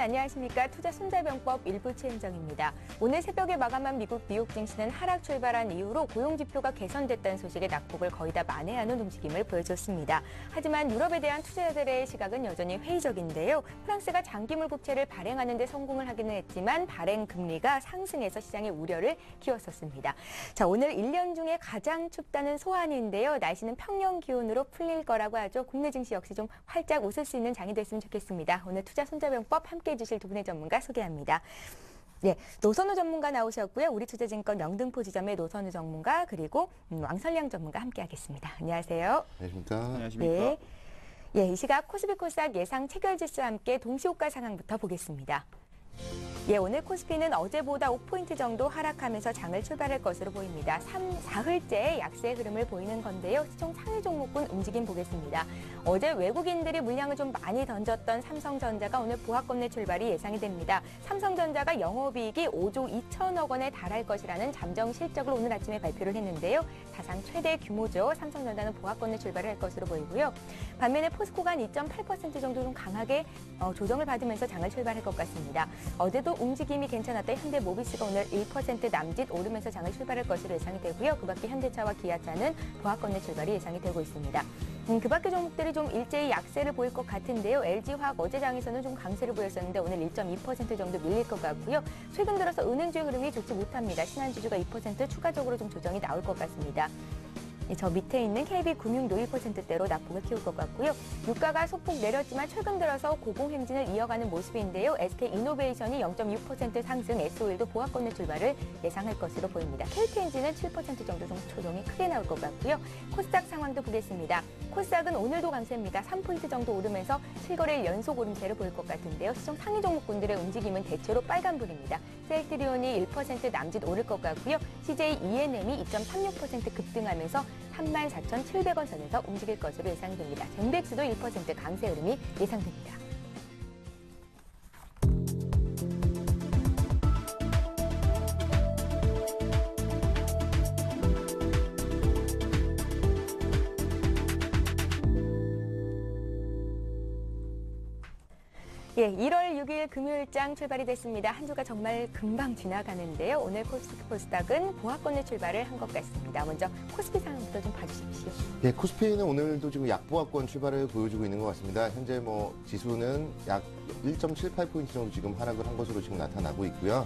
안녕하십니까. 투자 손자병법 일부 최은정입니다. 오늘 새벽에 마감한 미국 뉴욕 증시는 하락 출발한 이후로 고용지표가 개선됐다는 소식에 낙폭을 거의 다 만회하는 움직임을 보여줬습니다. 하지만 유럽에 대한 투자자들의 시각은 여전히 회의적인데요. 프랑스가 장기물 국채를 발행하는 데 성공을 하기는 했지만 발행 금리가 상승해서 시장의 우려를 키웠었습니다. 자, 오늘 1년 중에 가장 춥다는 소환인데요. 날씨는 평년 기온으로 풀릴 거라고 하죠. 국내 증시 역시 좀 활짝 웃을 수 있는 장이 됐으면 좋겠습니다. 오늘 투자 손자병법 함께해 주실 두 분의 전문가 소개합니다. 네, 노선우 전문가 나오셨고요. 우리투자증권 영등포 지점의 노선우 전문가 그리고 왕설량 전문가 함께하겠습니다. 안녕하세요. 안녕하십니까. 안녕하십니까. 네. 예, 이 시각 코스피 코스닥 예상 체결지수와 함께 동시호가 상황부터 보겠습니다. 예, 오늘 코스피는 어제보다 5포인트 정도 하락하면서 장을 출발할 것으로 보입니다. 4흘째 약세 흐름을 보이는 건데요. 시총 상위 종목군 움직임 보겠습니다. 어제 외국인들이 물량을 좀 많이 던졌던 삼성전자가 오늘 보합권 내 출발이 예상이 됩니다. 삼성전자가 영업이익이 5조 2천억 원에 달할 것이라는 잠정 실적을 오늘 아침에 발표를 했는데요. 사상 최대 규모죠. 삼성전자는 보합권 내 출발을 할 것으로 보이고요. 반면에 포스코가 한 2.8% 정도 좀 강하게 조정을 받으면서 장을 출발할 것 같습니다. 어제도 움직임이 괜찮았던 현대모비스가 오늘 1% 남짓 오르면서 장을 출발할 것으로 예상이 되고요. 그 밖에 현대차와 기아차는 보합권 내 출발이 예상이 되고 있습니다. 그 밖의 종목들이 좀 일제히 약세를 보일 것 같은데요. LG화학 어제 장에서는 좀 강세를 보였었는데 오늘 1.2% 정도 밀릴 것 같고요. 최근 들어서 은행주의 흐름이 좋지 못합니다. 신한지주가 2% 추가적으로 좀 조정이 나올 것 같습니다. 저 밑에 있는 KB금융도 1%대로 낙폭을 키울 것 같고요. 유가가 소폭 내렸지만 최근 들어서 고공행진을 이어가는 모습인데요. SK이노베이션이 0.6% 상승, SO일도 보합권 내 출발을 예상할 것으로 보입니다. KT엔진은 7% 정도 조정이 크게 나올 것 같고요. 코스닥 상황도 보겠습니다. 코스닥은 오늘도 강세입니다. 3포인트 정도 오르면서 7거래일 연속 오름세를 보일 것 같은데요. 시총 상위 종목군들의 움직임은 대체로 빨간불입니다. 셀트리온이 1% 남짓 오를 것 같고요. CJ ENM이 2.36% 급등하면서 34,700원 선에서 움직일 것으로 예상이 됩니다. 젠백스도 1% 강세 흐름이 예상됩니다. 예, 1월 6일 금요일장 출발이 됐습니다. 한 주가 정말 금방 지나가는데요. 오늘 코스피 코스닥은 보합권의 출발을 한 것 같습니다. 먼저 코스피 상황부터 좀 봐주십시오. 예, 코스피는 오늘도 지금 약보합권 출발을 보여주고 있는 것 같습니다. 현재 지수는 약 1.78포인트 정도 지금 하락을 한 것으로 지금 나타나고 있고요.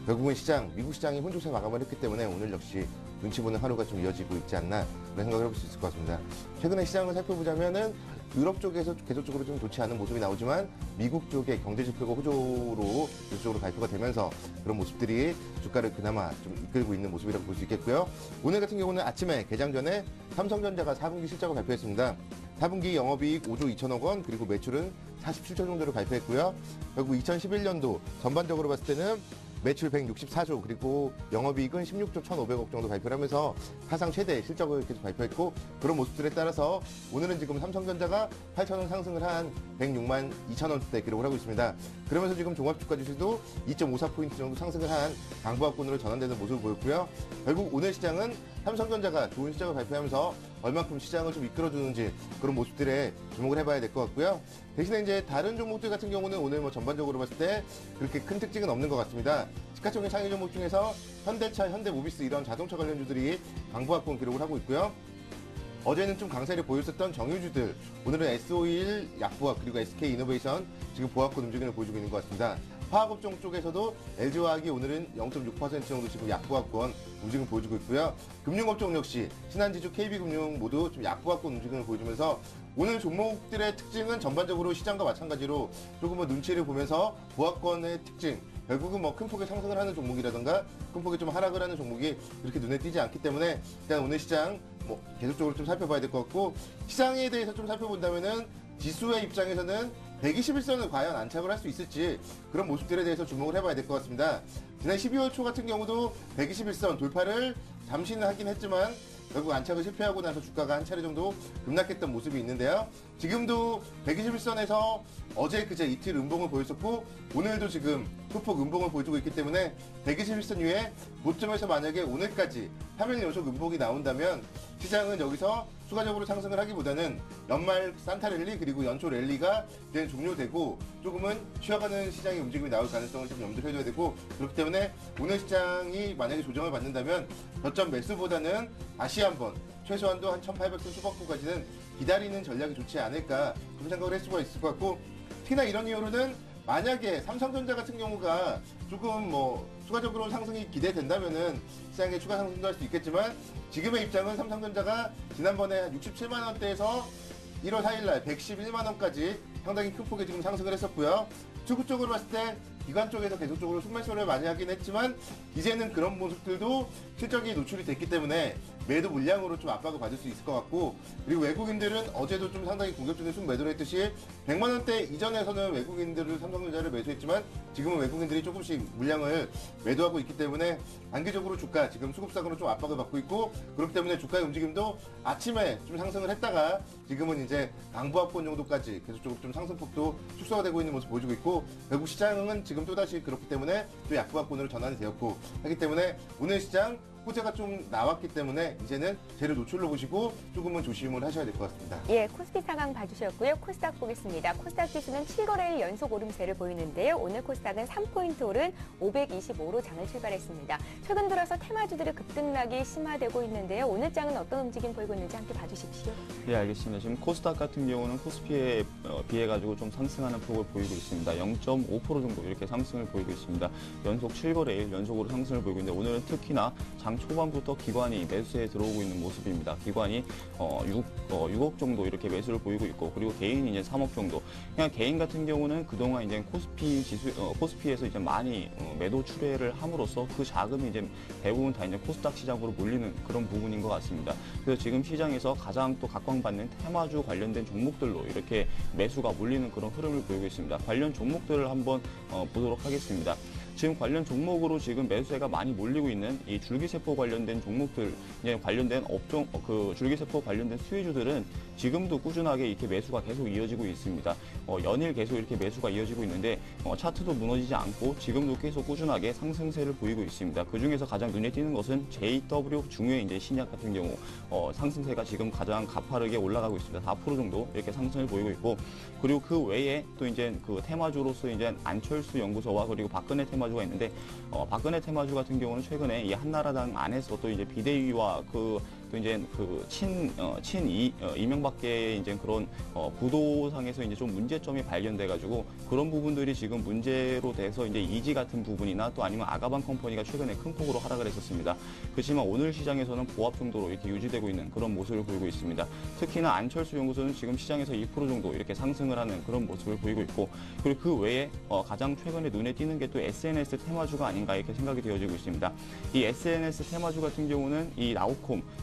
결국은 미국 시장이 혼조세 마감을 했기 때문에 오늘 역시 눈치 보는 하루가 좀 이어지고 있지 않나 그런 생각을 해볼 수 있을 것 같습니다. 최근에 시장을 살펴보자면은 유럽 쪽에서 계속적으로 좀 좋지 않은 모습이 나오지만 미국 쪽의 경제 지표가 호조로 계속적으로 발표가 되면서 그런 모습들이 주가를 그나마 좀 이끌고 있는 모습이라고 볼 수 있겠고요. 오늘 같은 경우는 아침에 개장 전에 삼성전자가 4분기 실적을 발표했습니다. 4분기 영업이익 5조 2천억 원 그리고 매출은 47조 정도를 발표했고요. 결국 2011년도 전반적으로 봤을 때는 매출 164조 그리고 영업이익은 16조 1,500억 정도 발표를 하면서 사상 최대 실적을 계속 발표했고 그런 모습들에 따라서 오늘은 지금 삼성전자가 8,000원 상승을 한 106만 2천원대 기록을 하고 있습니다. 그러면서 지금 종합주가지수도 2.54포인트 정도 상승을 한 강보합권으로 전환되는 모습을 보였고요. 결국 오늘 시장은 삼성전자가 좋은 실적을 발표하면서 얼만큼 시장을 좀 이끌어주는지 그런 모습들에 주목을 해봐야 될 것 같고요. 대신에 이제 다른 종목들 같은 경우는 오늘 전반적으로 봤을 때 그렇게 큰 특징은 없는 것 같습니다. 시가총액 상위 종목 중에서 현대차, 현대모비스 이런 자동차 관련주들이 강보합권 기록을 하고 있고요. 어제는 좀 강세를 보였었던 정유주들 오늘은 SO일 약보합 그리고 SK이노베이션 지금 보합권 움직임을 보여주고 있는 것 같습니다. 화학업종 쪽에서도 LG화학이 오늘은 0.6% 정도 지금 약보합권 움직임을 보여주고 있고요. 금융업종 역시 신한지주, KB금융 모두 좀 약보합권 움직임을 보여주면서 오늘 종목들의 특징은 전반적으로 시장과 마찬가지로 조금은 눈치를 보면서 보합권의 특징 결국은 큰 폭의 상승을 하는 종목이라든가 큰 폭의 좀 하락을 하는 종목이 그렇게 눈에 띄지 않기 때문에 일단 오늘 시장 계속적으로 좀 살펴봐야 될 것 같고 시장에 대해서 좀 살펴본다면은 지수의 입장에서는 121선을 과연 안착을 할 수 있을지 그런 모습들에 대해서 주목을 해봐야 될 것 같습니다. 지난 12월 초 같은 경우도 121선 돌파를 잠시는 하긴 했지만 결국 안착을 실패하고 나서 주가가 한 차례 정도 급락했던 모습이 있는데요. 지금도 121선에서 어제 그제 이틀 음봉을 보였었고 오늘도 지금 소폭 음봉을 보여주고 있기 때문에 121선 위에 고점에서 만약에 오늘까지 3일 연속 음봉이 나온다면 시장은 여기서 추가적으로 상승을 하기보다는 연말 산타 랠리 그리고 연초 랠리가 이제 종료되고 조금은 쉬어가는 시장의 움직임이 나올 가능성을 좀 염두를 해둬야 되고, 그렇기 때문에 오늘 시장이 만약에 조정을 받는다면 저점 매수보다는 다시 한번 최소한도 한 1800선 초반부까지는 기다리는 전략이 좋지 않을까 그런 생각을 할 수가 있을 것 같고, 특히나 이런 이유로는 만약에 삼성전자 같은 경우가 조금 추가적으로 상승이 기대된다면은 시장에 추가 상승도 할 수 있겠지만, 지금의 입장은 삼성전자가 지난번에 67만 원대에서 1월 4일날 111만 원까지 상당히 큰 폭의 지금 상승을 했었고요. 투구 쪽으로 봤을 때 기관 쪽에서 계속적으로 순매수를 많이 하긴 했지만 이제는 그런 모습들도 실적이 노출이 됐기 때문에 매도 물량으로 좀 압박을 받을 수 있을 것 같고, 그리고 외국인들은 어제도 좀 상당히 공격적인 순매도를 했듯이 100만 원대 이전에서는 외국인들을 삼성전자를 매수했지만 지금은 외국인들이 조금씩 물량을 매도하고 있기 때문에 단기적으로 주가 지금 수급상으로 좀 압박을 받고 있고, 그렇기 때문에 주가의 움직임도 아침에 좀 상승을 했다가 지금은 이제 강보합권 정도까지 계속적으로 좀 상승폭도 축소가 되고 있는 모습 보여주고 있고, 결국 시장은 지금 또다시 그렇기 때문에 또 약보합권으로 전환이 되었고 하기 때문에 오늘 시장 호재가 좀 나왔기 때문에 이제는 재료 노출로 보시고 조금은 조심을 하셔야 될 것 같습니다. 예, 코스피 상황 봐주셨고요. 코스닥 보겠습니다. 코스닥 지수는 7거래일 연속 오름세를 보이는데요. 오늘 코스닥은 3포인트 오른 525로 장을 출발했습니다. 최근 들어서 테마주들의 급등락이 심화되고 있는데요. 오늘 장은 어떤 움직임 보이고 있는지 함께 봐주십시오. 네, 알겠습니다. 지금 코스닥 같은 경우는 코스피에 비해 가지고 좀 상승하는 폭을 보이고 있습니다. 0.5% 정도 이렇게 상승을 보이고 있습니다. 연속 7거래일 연속으로 상승을 보이고 있는데, 오늘은 특히나 장 초반부터 기관이 매수에 들어오고 있는 모습입니다. 기관이 6억 정도 이렇게 매수를 보이고 있고, 그리고 개인이 이제 3억 정도. 그냥 개인 같은 경우는 그동안 이제 코스피에서 이제 많이 매도 출회를 함으로써 그 자금이 이제 대부분 다 이제 코스닥 시장으로 몰리는 그런 부분인 것 같습니다. 그래서 지금 시장에서 가장 또 각광받는 테마주 관련된 종목들로 이렇게 매수가 몰리는 그런 흐름을 보이고 있습니다. 관련 종목들을 한번 보도록 하겠습니다. 지금 관련 종목으로 지금 매수세가 많이 몰리고 있는 이 줄기세포 관련된 종목들, 관련된 업종, 줄기세포 관련된 수혜주들은 지금도 꾸준하게 이렇게 매수가 계속 이어지고 있습니다. 연일 계속 이렇게 매수가 이어지고 있는데, 차트도 무너지지 않고 지금도 계속 꾸준하게 상승세를 보이고 있습니다. 그 중에서 가장 눈에 띄는 것은 JW 중에 이제 신약 같은 경우, 상승세가 지금 가장 가파르게 올라가고 있습니다. 4% 정도 이렇게 상승을 보이고 있고, 그리고 그 외에 또 이제 그 테마주로서 이제 안철수 연구소와 그리고 박근혜 테마주가 있는데, 박근혜 테마주 같은 경우는 최근에 이 한나라당 안에서 또 이제 비대위와 또 이제 이명박계의 이제 그런 구도상에서 이제 좀 문제점이 발견돼가지고 그런 부분들이 지금 문제로 돼서 이제 이지 같은 부분이나 또 아니면 아가방 컴퍼니가 최근에 큰 폭으로 하락을 했었습니다. 그렇지만 오늘 시장에서는 보합 정도로 이렇게 유지되고 있는 그런 모습을 보이고 있습니다. 특히나 안철수 연구소는 지금 시장에서 2% 정도 이렇게 상승을 하는 그런 모습을 보이고 있고, 그리고 그 외에 가장 최근에 눈에 띄는 게 또 SNS 테마주가 아닌가 이렇게 생각이 되어지고 있습니다. 이 SNS 테마주 같은 경우는 이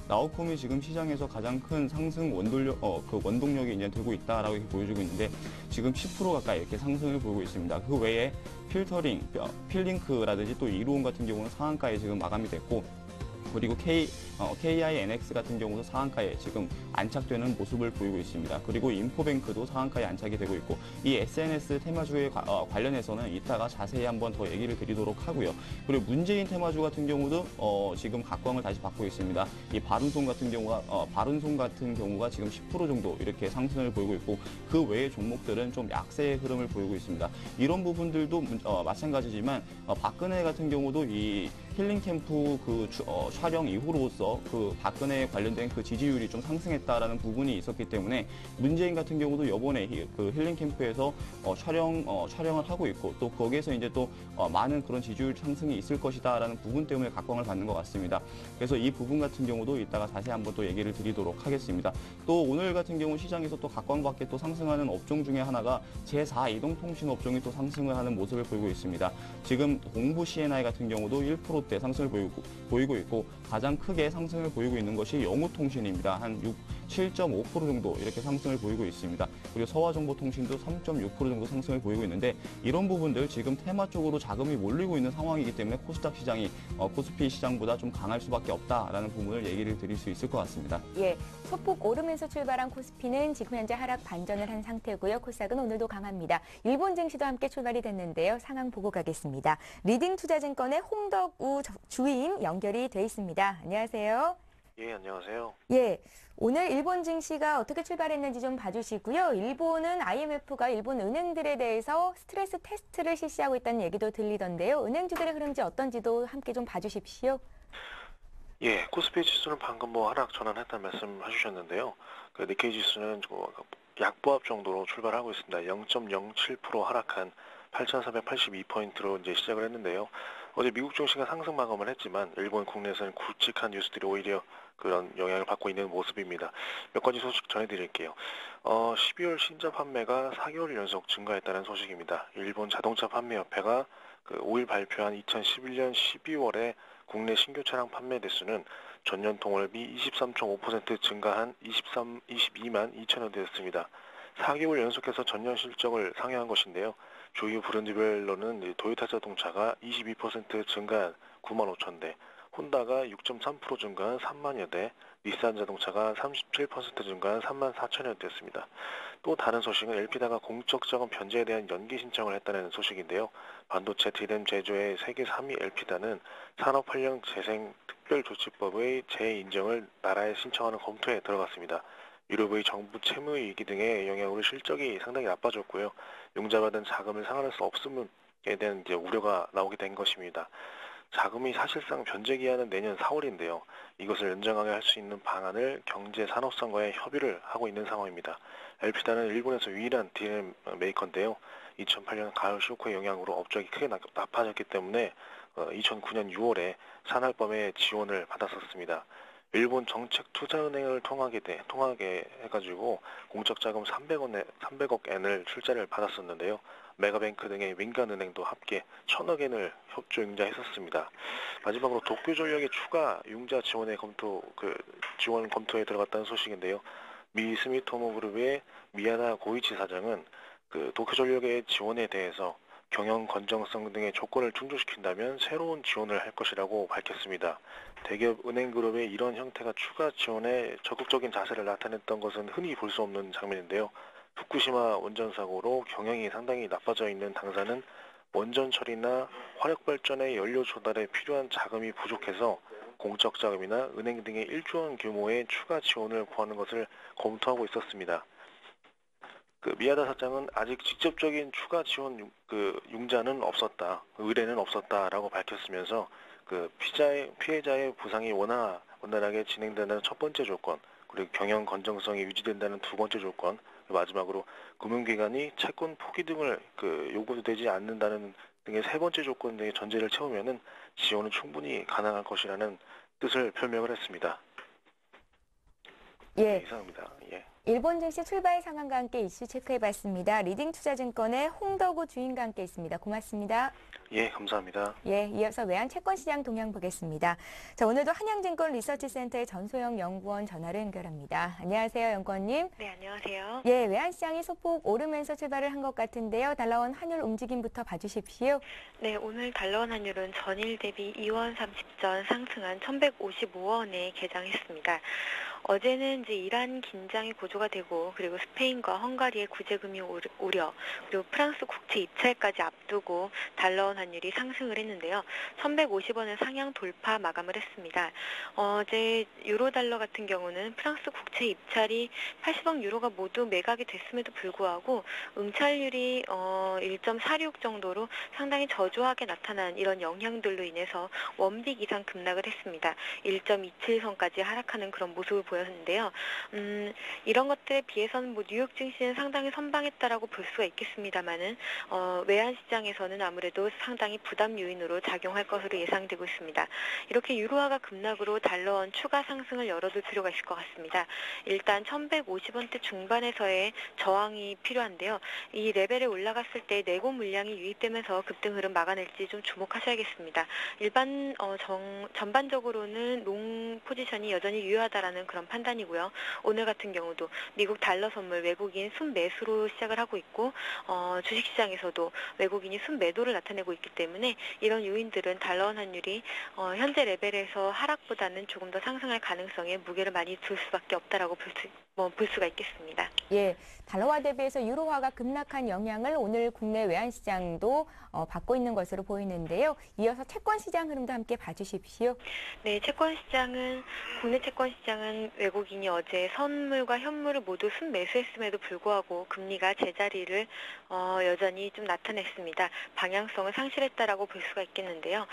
나우콤이 지금 시장에서 가장 큰 상승 원동력이 이제 되고 있다라고 이렇게 보여주고 있는데, 지금 10% 가까이 이렇게 상승을 보이고 있습니다. 그 외에 필링크라든지 또 이루온 같은 경우는 상한가에 지금 마감이 됐고, 그리고 KINX 같은 경우도 상한가에 지금 안착되는 모습을 보이고 있습니다. 그리고 인포뱅크도 상한가에 안착이 되고 있고, 이 SNS 테마주에 관련해서는 이따가 자세히 한번 더 얘기를 드리도록 하고요. 그리고 문재인 테마주 같은 경우도 지금 각광을 다시 받고 있습니다. 이 바른손 같은 경우가 지금 10% 정도 이렇게 상승을 보이고 있고, 그 외의 종목들은 좀 약세의 흐름을 보이고 있습니다. 이런 부분들도 마찬가지지만 박근혜 같은 경우도 이 힐링 캠프 촬영 이후로서 박근혜에 관련된 지지율이 좀 상승했다라는 부분이 있었기 때문에, 문재인 같은 경우도 이번에 힐링 캠프에서 촬영을 하고 있고, 또 거기에서 이제 또 많은 그런 지지율 상승이 있을 것이다라는 부분 때문에 각광을 받는 것 같습니다. 그래서 이 부분 같은 경우도 이따가 다시 한번 또 얘기를 드리도록 하겠습니다. 또 오늘 같은 경우 시장에서 또 각광받게 또 상승하는 업종 중에 하나가 제4 이동통신 업종이 또 상승을 하는 모습을 보이고 있습니다. 지금 공부 C&I 같은 경우도 1%대 상승을 보이고 있고, 가장 크게 상승을 보이고 있는 것이 영우통신입니다. 한 7.5% 정도 이렇게 상승을 보이고 있습니다. 그리고 서화정보통신도 3.6% 정도 상승을 보이고 있는데, 이런 부분들 지금 테마 쪽으로 자금이 몰리고 있는 상황이기 때문에 코스닥 시장이 코스피 시장보다 좀 강할 수밖에 없다라는 부분을 얘기를 드릴 수 있을 것 같습니다. 예, 소폭 오르면서 출발한 코스피는 지금 현재 하락 반전을 한 상태고요. 코스닥은 오늘도 강합니다. 일본 증시도 함께 출발이 됐는데요. 상황 보고 가겠습니다. 리딩투자증권의 홍덕우 주임 연결이 돼 있습니다. 안녕하세요. 예, 안녕하세요. 예, 오늘 일본 증시가 어떻게 출발했는지 좀 봐주시고요. 일본은 IMF가 일본 은행들에 대해서 스트레스 테스트를 실시하고 있다는 얘기도 들리던데요. 은행주들의 흐름지 어떤지도 함께 좀 봐주십시오. 예, 코스피 지수는 방금 하락 전환했다는 말씀 해주셨는데요. 그 니케이 지수는 약보합 정도로 출발하고 있습니다. 0.07% 하락한 8,482포인트로 이제 시작을 했는데요. 어제 미국 증시가 상승 마감을 했지만 일본 국내에서는 굵직한 뉴스들이 오히려 그런 영향을 받고 있는 모습입니다. 몇 가지 소식 전해드릴게요. 12월 신차 판매가 4개월 연속 증가했다는 소식입니다. 일본 자동차 판매협회가 그 5일 발표한 2011년 12월에 국내 신규 차량 판매 대수는 전년 동월비 23.5% 증가한 22만 2천여 대였습니다. 4개월 연속해서 전년 실적을 상회한 것인데요. 주요 브랜드별로는 토요타 자동차가 22% 증가한 9만 5천 대, 혼다가 6.3% 증가한 3만여 대, 닛산 자동차가 37% 증가한 3만 4천여 대였습니다. 또 다른 소식은 LP다가 공적 자금 변제에 대한 연기 신청을 했다는 소식인데요. 반도체 D램 제조의 세계 3위 LP다는 산업활용 재생 특별조치법의 재인정을 나라에 신청하는 검토에 들어갔습니다. 유럽의 정부 채무 위기 등의 영향으로 실적이 상당히 나빠졌고요. 융자받은 자금을 상환할 수 없음에 대한 우려가 나오게 된 것입니다. 자금이 사실상 변제 기한은 내년 4월인데요. 이것을 연장하게 할 수 있는 방안을 경제산업성과의 협의를 하고 있는 상황입니다. LP다는 일본에서 유일한 D램 메이커인데요. 2008년 가을 쇼크의 영향으로 업적이 크게 나빠졌기 때문에 2009년 6월에 산할법의 지원을 받았었습니다. 일본 정책투자은행을 통하게 해가지고 공적 자금 300억 엔을 출자를 받았었는데요. 메가뱅크 등의 민간은행도 합계 1,000억 엔을 협조 융자했었습니다. 마지막으로 도쿄전력의 추가 융자 지원 검토에 들어갔다는 소식인데요. 미 스미토모그룹의 미야다 고이치 사장은 그 도쿄전력의 지원에 대해서 경영 건전성 등의 조건을 충족시킨다면 새로운 지원을 할 것이라고 밝혔습니다. 대기업 은행 그룹의 이런 형태가 추가 지원에 적극적인 자세를 나타냈던 것은 흔히 볼 수 없는 장면인데요. 후쿠시마 원전 사고로 경영이 상당히 나빠져 있는 당사는 원전 처리나 화력 발전의 연료 조달에 필요한 자금이 부족해서 공적 자금이나 은행 등의 1조 원 규모의 추가 지원을 구하는 것을 검토하고 있었습니다. 그 미야다 사장은 아직 직접적인 추가 지원 융자는 없었다, 의뢰는 없었다라고 밝혔으면서 그 피해자의 보상이 원활하게 진행된다는 첫 번째 조건, 그리고 경영 건전성이 유지된다는 두 번째 조건, 마지막으로 금융기관이 채권 포기 등을 요구되지 않는다는 등의 세 번째 조건 등의 전제를 채우면은 지원은 충분히 가능할 것이라는 뜻을 표명을 했습니다. 예. 네, 이상입니다. 예. 일본 증시 출발 상황과 함께 이슈 체크해봤습니다. 리딩투자증권의 홍덕우 주인과 함께 있습니다. 고맙습니다. 예, 감사합니다. 예, 이어서 외환 채권 시장 동향 보겠습니다. 자, 오늘도 한양증권 리서치센터의 전소영 연구원 전화로 연결합니다. 안녕하세요, 연구원님. 네, 안녕하세요. 예, 외환 시장이 소폭 오르면서 출발을 한 것 같은데요. 달러원 환율 움직임부터 봐주십시오. 네, 오늘 달러원 환율은 전일 대비 2원 30전 상승한 1,155원에 개장했습니다. 어제는 이제 이란 긴장이 고조가 되고 그리고 스페인과 헝가리의 구제금리 우려 그리고 프랑스 국채 입찰까지 앞두고 달러원 환율이 상승을 했는데요. 1,150원을 상향 돌파 마감을 했습니다. 어제 유로달러 같은 경우는 프랑스 국채 입찰이 80억 유로가 모두 매각이 됐음에도 불구하고 응찰률이 1.46 정도로 상당히 저조하게 나타난 이런 영향들로 인해서 원빅 이상 급락을 했습니다. 1.27선까지 하락하는 그런 모습을 보였는데요. 이런 것들에 비해서는 뉴욕 증시는 상당히 선방했다라고 볼 수가 있겠습니다만은 외환 시장에서는 아무래도 상당히 부담 요인으로 작용할 것으로 예상되고 있습니다. 이렇게 유로화가 급락으로 달러원 추가 상승을 열어둘 필요가 있을 것 같습니다. 일단 1,150원대 중반에서의 저항이 필요한데요. 이 레벨에 올라갔을 때 내고 물량이 유입되면서 급등 흐름 막아낼지 좀 주목하셔야겠습니다. 전반적으로는 롱 포지션이 여전히 유효하다라는 그런 판단이고요. 오늘 같은 경우도 미국 달러 선물 외국인 순매수로 시작을 하고 있고 주식시장에서도 외국인이 순매도를 나타내고 있기 때문에 이런 요인들은 달러원 환율이 현재 레벨에서 하락보다는 조금 더 상승할 가능성에 무게를 많이 둘 수밖에 없다라고 볼 수가 있겠습니다. 예, 달러화 대비해서 유로화가 급락한 영향을 오늘 국내 외환시장도 받고 있는 것으로 보이는데요. 이어서 채권시장 흐름도 함께 봐주십시오. 네, 국내 채권시장은 외국인이 어제 선물과 현물을 모두 순매수했음에도 불구하고 금리가 제자리를 여전히 좀 나타냈습니다. 방향성을 상실했다라고 볼 수가 있겠는데요.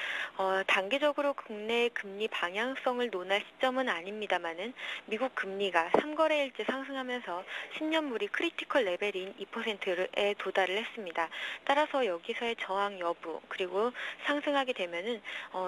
단기적으로 국내 금리 방향성을 논할 시점은 아닙니다만은 미국 금리가 3거래일째 상승하면서 10년물이 크리티컬 레벨인 2%에 도달을 했습니다. 따라서 여기서의 저항 여부 그리고 상승하게 되면은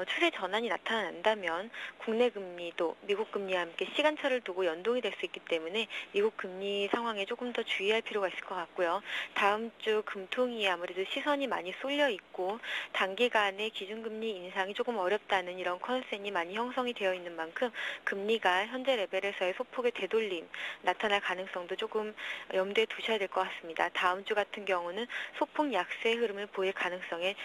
추세 전환이 나타난다면 국내 금리도 미국 금리와 함께 시간차를 두고 연동이 될 수 있기 때문에 미국 금리 상황에 조금 더 주의할 필요가 있을 것 같고요. 다음 주 금통위에 아무래도 시선이 많이 쏠려 있고 단기간에 기준금리 인상이 조금 어렵다는 이런 컨센이 많이 형성이 되어 있는 만큼 금리가 현재 레벨에서의 소폭의 되돌림 나타날 가능성도 조금 염두에 두셔야 될 것 같습니다. 다음 주 같은 경우는 소폭 약세의 흐름을 보일 가능성이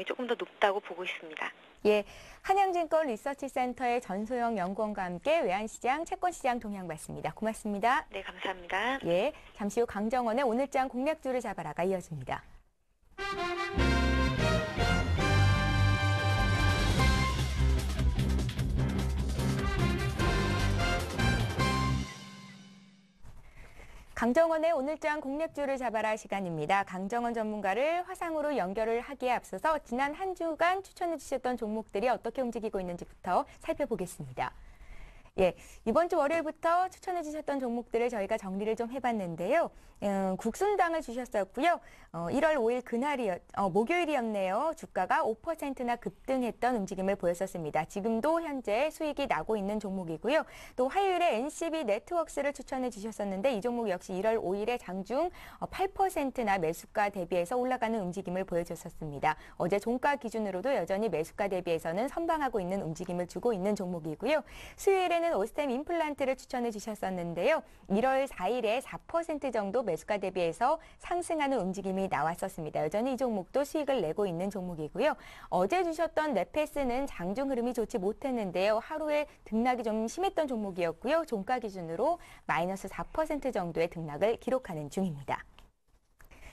조금 더 높다고 보고 있습니다. 예, 한양증권 리서치센터의 전소영 연구원과 함께 외환시장, 채권시장 동향 봤습니다. 고맙습니다. 네, 감사합니다. 예, 잠시 후 강정원의 오늘장 공략주를 잡아라가 이어집니다. 강정원의 오늘장 공략주를 잡아라 시간입니다. 강정원 전문가를 화상으로 연결을 하기에 앞서서 지난 한 주간 추천해 주셨던 종목들이 어떻게 움직이고 있는지부터 살펴보겠습니다. 예, 이번 주 월요일부터 추천해 주셨던 종목들을 저희가 정리를 좀 해봤는데요. 국순당을 주셨었고요. 1월 5일 목요일이었네요. 주가가 5%나 급등했던 움직임을 보였었습니다. 지금도 현재 수익이 나고 있는 종목이고요. 또 화요일에 NCB 네트워크스를 추천해 주셨었는데 이 종목 역시 1월 5일에 장중 8%나 매수가 대비해서 올라가는 움직임을 보여줬었습니다. 어제 종가 기준으로도 여전히 매수가 대비해서는 선방하고 있는 움직임을 주고 있는 종목이고요. 수요일에는 오스템 임플란트를 추천해 주셨었는데요. 1월 4일에 4% 정도 매수가 대비해서 상승하는 움직임이 나왔었습니다. 여전히 이 종목도 수익을 내고 있는 종목이고요. 어제 주셨던 네페스는 장중 흐름이 좋지 못했는데요. 하루에 등락이 좀 심했던 종목이었고요. 종가 기준으로 마이너스 4% 정도의 등락을 기록하는 중입니다.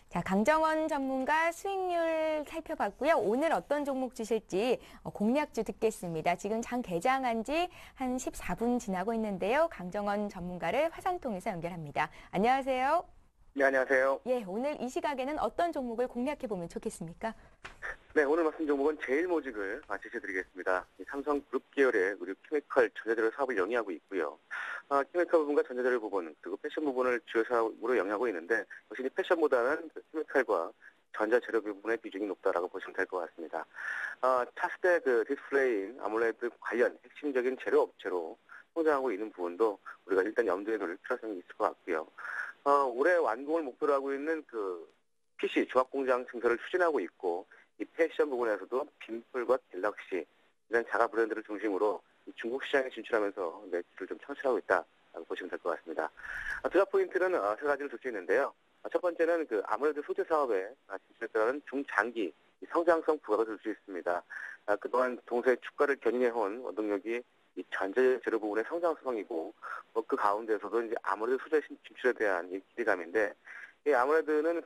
자, 강정원 전문가 수익률 살펴봤고요. 오늘 어떤 종목 주실지 공략주 듣겠습니다. 지금 장 개장한 지 한 14분 지나고 있는데요. 강정원 전문가를 화상 통해서 연결합니다. 안녕하세요. 네, 안녕하세요. 예, 오늘 이 시각에는 어떤 종목을 공략해보면 좋겠습니까? 네, 오늘 말씀 종목은 제일모직을 제시해드리겠습니다. 삼성그룹 계열의 의류 케미컬 전자재료 사업을 영위하고 있고요. 케미컬 부분과 전자재료 부분, 그리고 패션 부분을 주요 사업으로 영위하고 있는데, 역시 페션보다는 케미컬과 전자재료 부분의 비중이 높다라고 보시면 될 것 같습니다. 차세대 디스플레이인 아몰레드 관련 핵심적인 재료 업체로 성장하고 있는 부분도 우리가 일단 염두에 둘 필요성이 있을 것 같고요. 올해 완공을 목표로 하고 있는 PC 조합공장 증설을 추진하고 있고, 이 패션 부분에서도 빔플과 갤럭시 이런 자가 브랜드를 중심으로 중국 시장에 진출하면서 매출을 좀 창출하고 있다라고 보시면 될 것 같습니다. 투자 포인트는 세 가지를 둘 수 있는데요. 첫 번째는 아무래도 소재 사업에 진출에 따른 중장기 성장성 부각을 줄 수 있습니다. 그동안 동서의 주가를 견인해온 원동력이 이 전자재료 부분의 성장성이고, 그 가운데서도 이제 아무래도 소재 진출에 대한 이 기대감인데, 이 아무래도는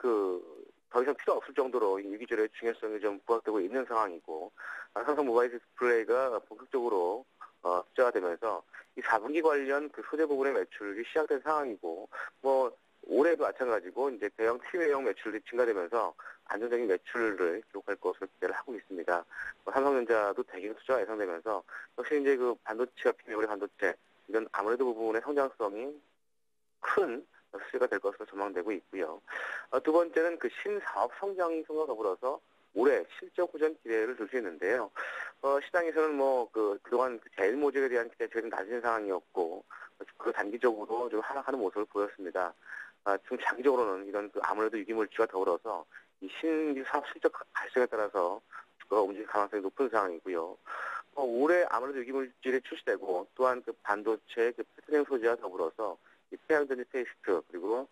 더 이상 필요 없을 정도로 유기재료의 중요성이 좀 부각되고 있는 상황이고, 삼성 모바일 디스플레이가 본격적으로 투자가 되면서 이 4분기 관련 소재 부분의 매출이 시작된 상황이고, 올해도 마찬가지고 이제 대형 TV용 매출이 증가되면서 안정적인 매출을 기록할 것으로 기대를 하고 있습니다. 삼성전자도 대규모 투자가 예상되면서 역시 이제 반도체와 메모리 반도체 이런 아무래도 부분의 성장성이 큰 수혜가 될 것으로 전망되고 있고요. 두 번째는 신사업 성장성과 더불어서 올해 실적 호전 기대를 줄 수 있는데요. 시장에서는 그동안 제일모직에 대한 기대가 제일 낮은 상황이었고, 단기적으로 좀 하락하는 모습을 보였습니다. 좀 장기적으로는 이런 아무래도 유기물질과 더불어서 이 신규 사업 실적 발생에 따라서 주가가 움직일 가능성이 높은 상황이고요. 올해 아무래도 유기물질이 출시되고, 또한 반도체 페트롤 소재와 더불어서 이 태양전지 페이스트 그리고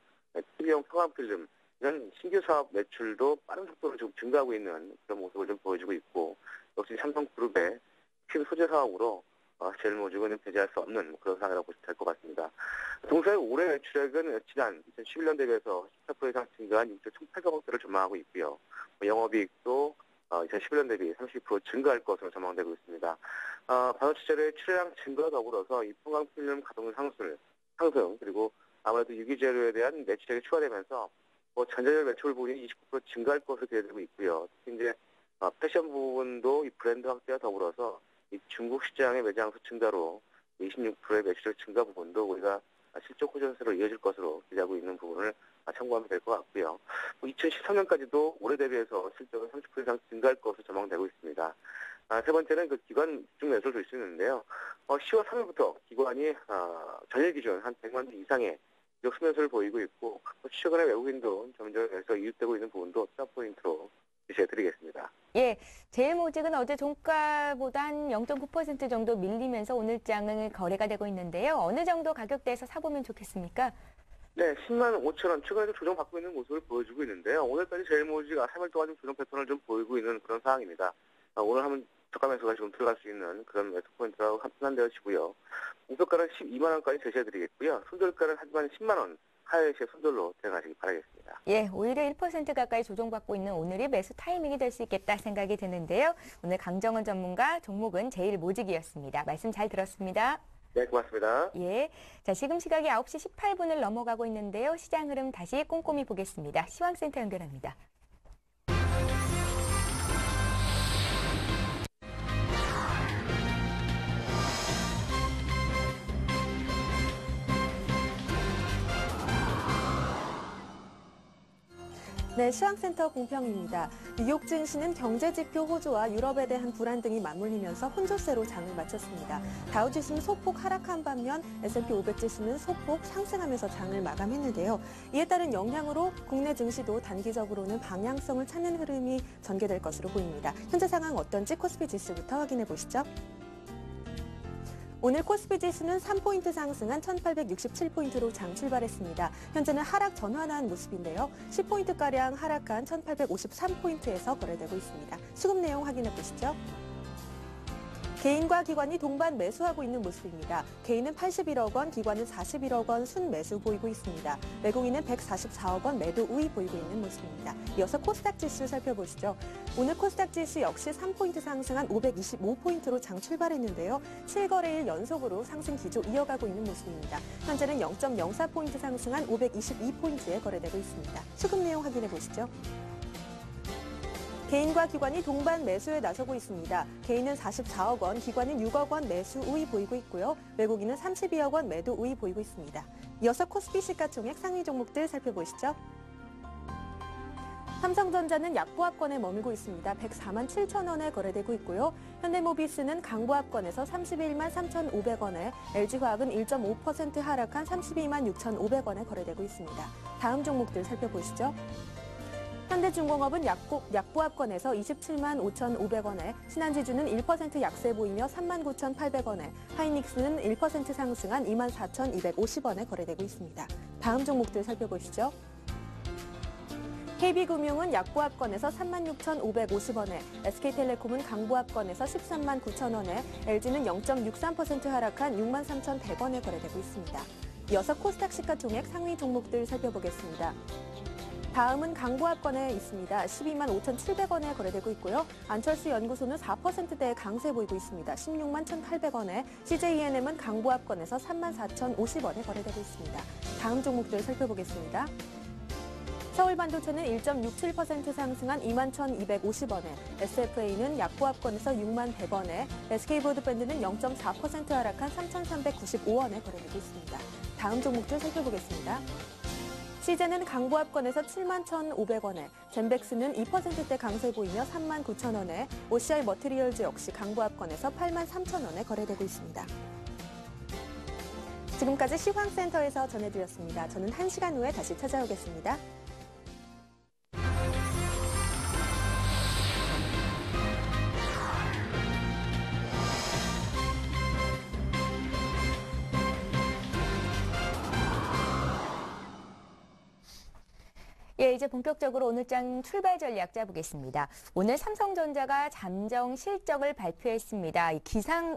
TV용 평광필름 이런 신규 사업 매출도 빠른 속도로 지금 증가하고 있는 그런 모습을 좀 보여주고 있고 역시 삼성그룹의 핵심 소재 사업으로 제일모직은 배제할 수 없는 그런 상황이라고 보시면 될 것 같습니다. 동사의 올해 매출액은 지난 2011년 대비해서 14% 이상 증가한 6조 1,800억대를 전망하고 있고요. 영업이익도 2011년 대비 30% 증가할 것으로 전망되고 있습니다. 반도체 재료의 출하량 증가와 더불어서 이 평광필름 가동률 상승 그리고 아무래도 유기재료에 대한 매출액이 추가되면서 전자재료 매출 부분이 29% 증가할 것으로 기대되고 있고요. 특히 이제 패션 부분도 이 브랜드 확대와 더불어서 이 중국 시장의 매장 수 증가로 26%의 매출액 증가 부분도 우리가 실적 호전세로 이어질 것으로 기대하고 있는 부분을 참고하면 될 것 같고요. 2013년까지도 올해 대비해서 실적은 30% 이상 증가할 것으로 전망되고 있습니다. 세 번째는 그 기관 집중 매수를 볼 수 있는데요. 10월 3일부터 기관이 전일 기준 한 100만 주 이상의 수매수를 보이고 있고 최근에 외국인도 점점에서 이웃되고 있는 부분도 투자 포인트로 제시해드리겠습니다. 예, 제일모직은 어제 종가보다 한 0.9% 정도 밀리면서 오늘 장은 거래가 되고 있는데요. 어느 정도 가격대에서 사보면 좋겠습니까? 네, 10만 5천 원 최근에 좀 조정받고 있는 모습을 보여주고 있는데요. 오늘까지 제일모직가 3일 동안 좀 조정 패턴을 좀 보이고 있는 그런 상황입니다. 오늘 하면 저가 매수가 지금 들어갈 수 있는 그런 매수 포인트라고 판단되어지고요. 목표가는 12만 원까지 제시해드리겠고요. 손절가는 하지만 10만 원 하회시의 손절로 대응하시기 바라겠습니다. 예, 오히려 1% 가까이 조정받고 있는 오늘이 매수 타이밍이 될 수 있겠다 생각이 드는데요. 오늘 강정원 전문가 종목은 제일모직이었습니다. 말씀 잘 들었습니다. 네, 고맙습니다. 예, 자 지금 시각이 9시 18분을 넘어가고 있는데요. 시장 흐름 다시 꼼꼼히 보겠습니다. 시황센터 연결합니다. 네, 시황센터 공평입니다. 뉴욕 증시는 경제지표 호조와 유럽에 대한 불안 등이 맞물리면서 혼조세로 장을 마쳤습니다. 다우지수는 소폭 하락한 반면 S&P 500 지수는 소폭 상승하면서 장을 마감했는데요. 이에 따른 영향으로 국내 증시도 단기적으로는 방향성을 찾는 흐름이 전개될 것으로 보입니다. 현재 상황 어떤지 코스피 지수부터 확인해 보시죠. 오늘 코스피 지수는 3포인트 상승한 1867포인트로 장 출발했습니다. 현재는 하락 전환한 모습인데요. 10포인트가량 하락한 1853포인트에서 거래되고 있습니다. 수급 내용 확인해 보시죠. 개인과 기관이 동반 매수하고 있는 모습입니다. 개인은 81억 원, 기관은 41억 원 순매수 보이고 있습니다. 외국인은 144억 원 매도 우위 보이고 있는 모습입니다. 이어서 코스닥 지수 살펴보시죠. 오늘 코스닥 지수 역시 3포인트 상승한 525포인트로 장 출발했는데요. 7거래일 연속으로 상승 기조 이어가고 있는 모습입니다. 현재는 0.04포인트 상승한 522포인트에 거래되고 있습니다. 수급 내용 확인해 보시죠. 개인과 기관이 동반 매수에 나서고 있습니다. 개인은 44억 원, 기관은 6억 원 매수 우위 보이고 있고요. 외국인은 32억 원 매도 우위 보이고 있습니다. 이어서 코스피 시가총액 상위 종목들 살펴보시죠. 삼성전자는 약보합권에 머물고 있습니다. 104만 7천 원에 거래되고 있고요. 현대모비스는 강보합권에서 31만 3,500원에, LG화학은 1.5% 하락한 32만 6,500원에 거래되고 있습니다. 다음 종목들 살펴보시죠. 현대중공업은 약보합권에서 27만 5,500원에, 신한지주는 1% 약세 보이며 3만 9,800원에, 하이닉스는 1% 상승한 2만 4,250원에 거래되고 있습니다. 다음 종목들 살펴보시죠. KB금융은 약보합권에서 36,550원에, SK텔레콤은 강보합권에서 13만 9천원에, LG는 0.63% 하락한 6만 3,100원에 거래되고 있습니다. 이어서 코스닥 시가총액 상위 종목들 살펴보겠습니다. 다음은 강보합권에 있습니다. 12만 5,700원에 거래되고 있고요. 안철수 연구소는 4%대의 강세 보이고 있습니다. 16만 1,800원에, CJENM은 강보합권에서 3만 4,050원에 거래되고 있습니다. 다음 종목들 살펴보겠습니다. 서울반도체는 1.67% 상승한 2만 1,250원에, SFA는 약보합권에서 6만 100원에, SK브로드밴드는 0.4% 하락한 3,395원에 거래되고 있습니다. 다음 종목들 살펴보겠습니다. 시제는 강보합권에서 7만 1,500원에, 젠백스는 2%대 강세 보이며 3만 9천원에, OCI 머티리얼즈 역시 강보합권에서 8만 3천원에 거래되고 있습니다. 지금까지 시황센터에서 전해드렸습니다. 저는 1시간 후에 다시 찾아오겠습니다. 예, 이제 본격적으로 오늘장 출발 전략 짜보겠습니다. 오늘 삼성전자가 잠정 실적을 발표했습니다.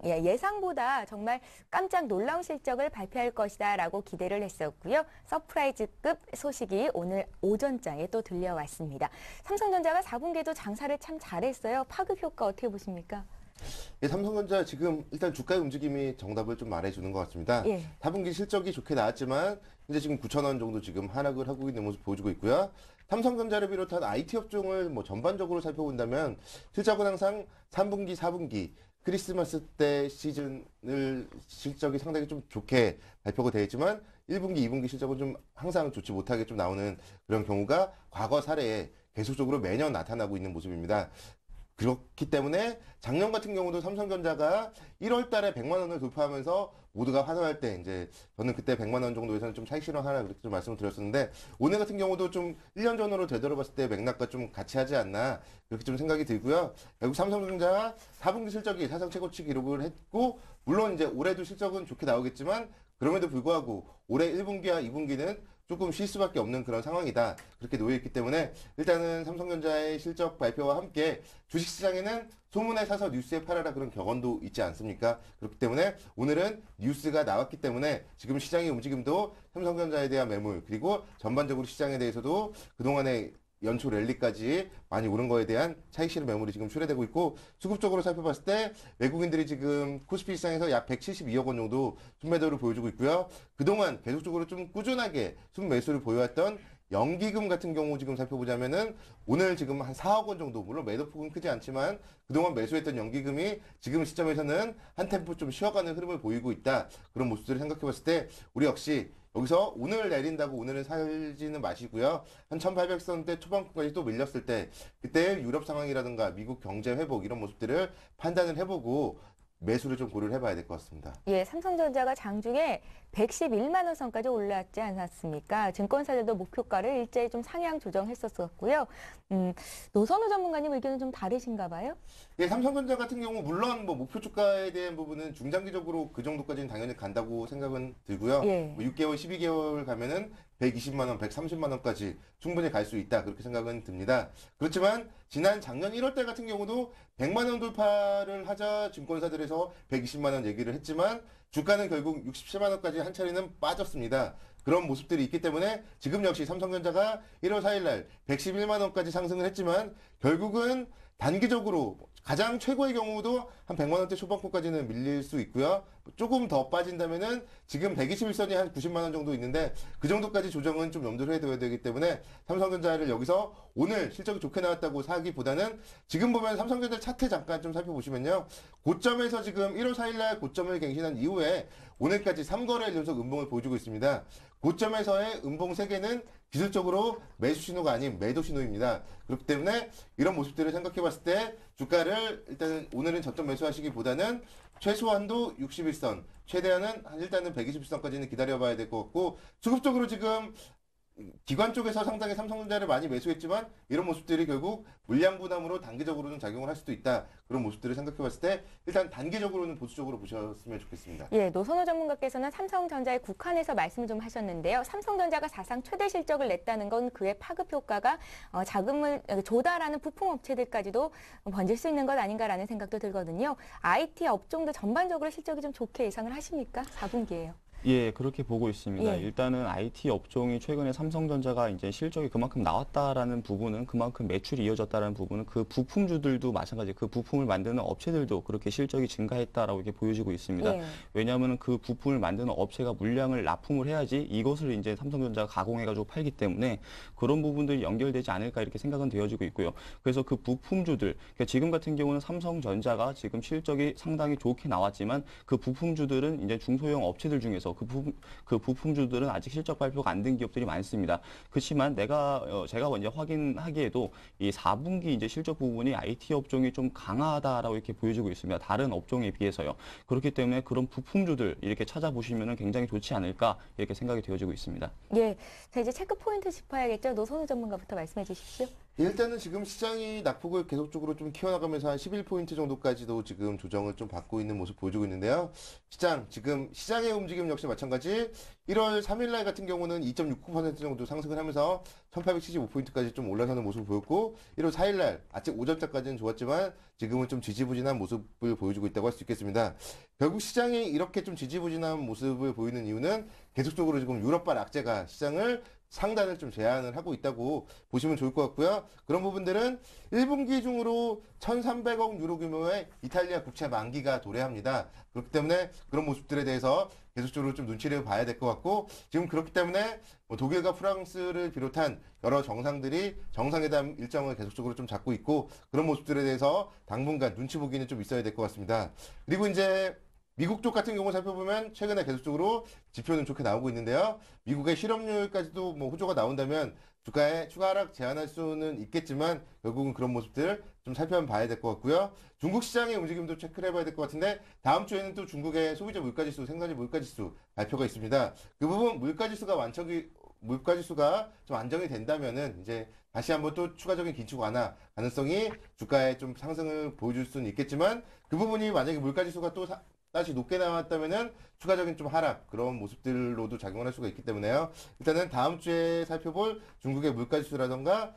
예상보다 정말 깜짝 놀라운 실적을 발표할 것이다라고 기대를 했었고요. 서프라이즈급 소식이 오늘 오전장에 또 들려왔습니다. 삼성전자가 4분기에도 장사를 참 잘했어요. 파급 효과 어떻게 보십니까? 예, 삼성전자 지금 일단 주가의 움직임이 정답을 좀 말해주는 것 같습니다. 예. 4분기 실적이 좋게 나왔지만 현재 지금 9,000원 정도 지금 하락을 하고 있는 모습 보여주고 있고요. 삼성전자를 비롯한 IT 업종을 전반적으로 살펴본다면 실적은 항상 3분기, 4분기 크리스마스 때 시즌을 실적이 상당히 좀 좋게 발표가 되어 있지만 1분기, 2분기 실적은 좀 항상 좋지 못하게 좀 나오는 그런 경우가 과거 사례에 계속적으로 매년 나타나고 있는 모습입니다. 그렇기 때문에 작년 같은 경우도 삼성전자가 1월 달에 100만 원을 돌파하면서 모두가 환호할 때 이제 저는 그때 100만 원 정도에서는 좀 차익 실현하라 그렇게 좀 말씀을 드렸었는데 오늘 같은 경우도 좀 1년 전으로 되돌아봤을 때 맥락과 좀 같이 하지 않나 그렇게 좀 생각이 들고요. 결국 삼성전자 4분기 실적이 사상 최고치 기록을 했고 물론 이제 올해도 실적은 좋게 나오겠지만 그럼에도 불구하고 올해 1분기와 2분기는 조금 쉴 수밖에 없는 그런 상황이다. 그렇게 놓여있기 때문에 일단은 삼성전자의 실적 발표와 함께 주식시장에는 소문에 사서 뉴스에 팔아라 그런 격언도 있지 않습니까? 그렇기 때문에 오늘은 뉴스가 나왔기 때문에 지금 시장의 움직임도 삼성전자에 대한 매물 그리고 전반적으로 시장에 대해서도 그동안의 연초 랠리까지 많이 오른 거에 대한 차익 실현 매물이 지금 출회되고 있고 수급적으로 살펴봤을 때 외국인들이 지금 코스피 시장에서 약 172억 원 정도 순매도를 보여주고 있고요. 그동안 계속적으로 좀 꾸준하게 순매수를 보여왔던 연기금 같은 경우 지금 살펴보자면은 오늘 지금 한 4억 원 정도 물론 매도폭은 크지 않지만 그동안 매수했던 연기금이 지금 시점에서는 한 템포 좀 쉬어가는 흐름을 보이고 있다. 그런 모습들을 생각해봤을 때 우리 역시 여기서 오늘 내린다고 오늘은 살지는 마시고요. 한 1800선대 초반까지 또 밀렸을 때 그때 유럽 상황이라든가 미국 경제 회복 이런 모습들을 판단을 해보고 매수를 좀 고려를 해봐야 될 것 같습니다. 예, 삼성전자가 장중에 111만 원 선까지 올랐지 않았습니까? 증권사들도 목표가를 일제히 좀 상향 조정했었고요. 노선우 전문가님 의견은 좀 다르신가 봐요? 예, 삼성전자 같은 경우 물론 목표 주가에 대한 부분은 중장기적으로 그 정도까지는 당연히 간다고 생각은 들고요. 예. 6개월, 12개월 가면은 120만 원, 130만 원까지 충분히 갈 수 있다 그렇게 생각은 듭니다. 그렇지만 지난 작년 1월 달 같은 경우도 100만 원 돌파를 하자 증권사들에서 120만 원 얘기를 했지만 주가는 결국 67만 원까지 한 차례는 빠졌습니다. 그런 모습들이 있기 때문에 지금 역시 삼성전자가 1월 4일 날 111만 원까지 상승을 했지만 결국은 단기적으로 가장 최고의 경우도 한 100만 원대 초반권까지는 밀릴 수 있고요. 조금 더 빠진다면은 지금 121선이 한 90만 원 정도 있는데 그 정도까지 조정은 좀 염두를 해둬야 되기 때문에 삼성전자를 여기서 오늘 실적이 좋게 나왔다고 사기보다는 지금 보면 삼성전자 차트 잠깐 좀 살펴보시면요. 고점에서 지금 1월 4일 날 고점을 갱신한 이후에 오늘까지 3거래일 연속 음봉을 보여주고 있습니다. 고점에서의 음봉 3개는 기술적으로 매수 신호가 아닌 매도 신호입니다. 그렇기 때문에 이런 모습들을 생각해 봤을 때 주가를 일단은 오늘은 저점 매수하시기보다는 최소한도 61선, 최대한은 일단은 120선까지는 기다려봐야 될 것 같고 수급적으로 지금 기관 쪽에서 상당히 삼성전자를 많이 매수했지만 이런 모습들이 결국 물량 부담으로 단기적으로는 작용을 할 수도 있다. 그런 모습들을 생각해 봤을 때 일단 단기적으로는 보수적으로 보셨으면 좋겠습니다. 예, 노선호 전문가께서는 삼성전자에 국한해서 말씀을 좀 하셨는데요. 삼성전자가 사상 최대 실적을 냈다는 건 그의 파급 효과가 자금을 조달하는 부품업체들까지도 번질 수 있는 것 아닌가라는 생각도 들거든요. IT 업종도 전반적으로 실적이 좀 좋게 예상을 하십니까? 4분기에요. 예, 그렇게 보고 있습니다. 예. 일단은 IT 업종이 최근에 삼성전자가 이제 실적이 그만큼 나왔다라는 부분은 그만큼 매출이 이어졌다라는 부분은 그 부품주들도 마찬가지 그 부품을 만드는 업체들도 그렇게 실적이 증가했다라고 이렇게 보여지고 있습니다. 예. 왜냐하면 그 부품을 만드는 업체가 물량을 납품을 해야지 이것을 이제 삼성전자가 가공해가지고 팔기 때문에 그런 부분들이 연결되지 않을까 이렇게 생각은 되어지고 있고요. 그래서 그 부품주들, 그러니까 지금 같은 경우는 삼성전자가 지금 실적이 상당히 좋게 나왔지만 그 부품주들은 이제 중소형 업체들 중에서 그 부품주들은 아직 실적 발표가 안 된 기업들이 많습니다. 그렇지만 제가 먼저 확인하기에도 이 4분기 이제 실적 부분이 IT 업종이 좀 강하다라고 이렇게 보여지고 있습니다. 다른 업종에 비해서요. 그렇기 때문에 그런 부품주들 이렇게 찾아보시면은 굉장히 좋지 않을까 이렇게 생각이 되어지고 있습니다. 예, 자 이제 체크 포인트 짚어야겠죠. 노선우 전문가부터 말씀해 주십시오. 일단은 지금 시장이 낙폭을 계속적으로 좀 키워나가면서 한 11포인트 정도까지도 지금 조정을 좀 받고 있는 모습 보여주고 있는데요. 지금 시장의 움직임 역시 마찬가지 1월 3일 날 같은 경우는 2.69% 정도 상승을 하면서 1875포인트까지 좀 올라서는 모습을 보였고 1월 4일 날 아직 오전자까지는 좋았지만 지금은 좀 지지부진한 모습을 보여주고 있다고 할 수 있겠습니다. 결국 시장이 이렇게 좀 지지부진한 모습을 보이는 이유는 계속적으로 지금 유럽발 악재가 시장을 상단을 좀 제한을 하고 있다고 보시면 좋을 것 같고요. 그런 부분들은 1분기 중으로 1,300억 유로 규모의 이탈리아 국채 만기가 도래합니다. 그렇기 때문에 그런 모습들에 대해서 계속적으로 좀 눈치를 봐야 될 것 같고 지금 그렇기 때문에 뭐 독일과 프랑스를 비롯한 여러 정상들이 정상회담 일정을 계속적으로 좀 잡고 있고 그런 모습들에 대해서 당분간 눈치 보기는 좀 있어야 될 것 같습니다. 그리고 이제 미국 쪽 같은 경우 살펴보면 최근에 계속적으로 지표는 좋게 나오고 있는데요. 미국의 실업률까지도 뭐 호조가 나온다면 주가에 추가 하락 제한할 수는 있겠지만 결국은 그런 모습들 좀 살펴봐야 될 것 같고요. 중국 시장의 움직임도 체크를 해봐야 될 것 같은데 다음 주에는 또 중국의 소비자 물가지수, 생산자 물가지수 발표가 있습니다. 그 부분 물가지수가 좀 안정이 된다면은 이제 다시 한번 또 추가적인 긴축 완화 가능성이 주가에 좀 상승을 보여줄 수는 있겠지만 그 부분이 만약에 물가지수가 또 다시 높게 나왔다면은 추가적인 좀 하락 그런 모습들로도 작용을 할 수가 있기 때문에요. 일단은 다음 주에 살펴볼 중국의 물가지수라던가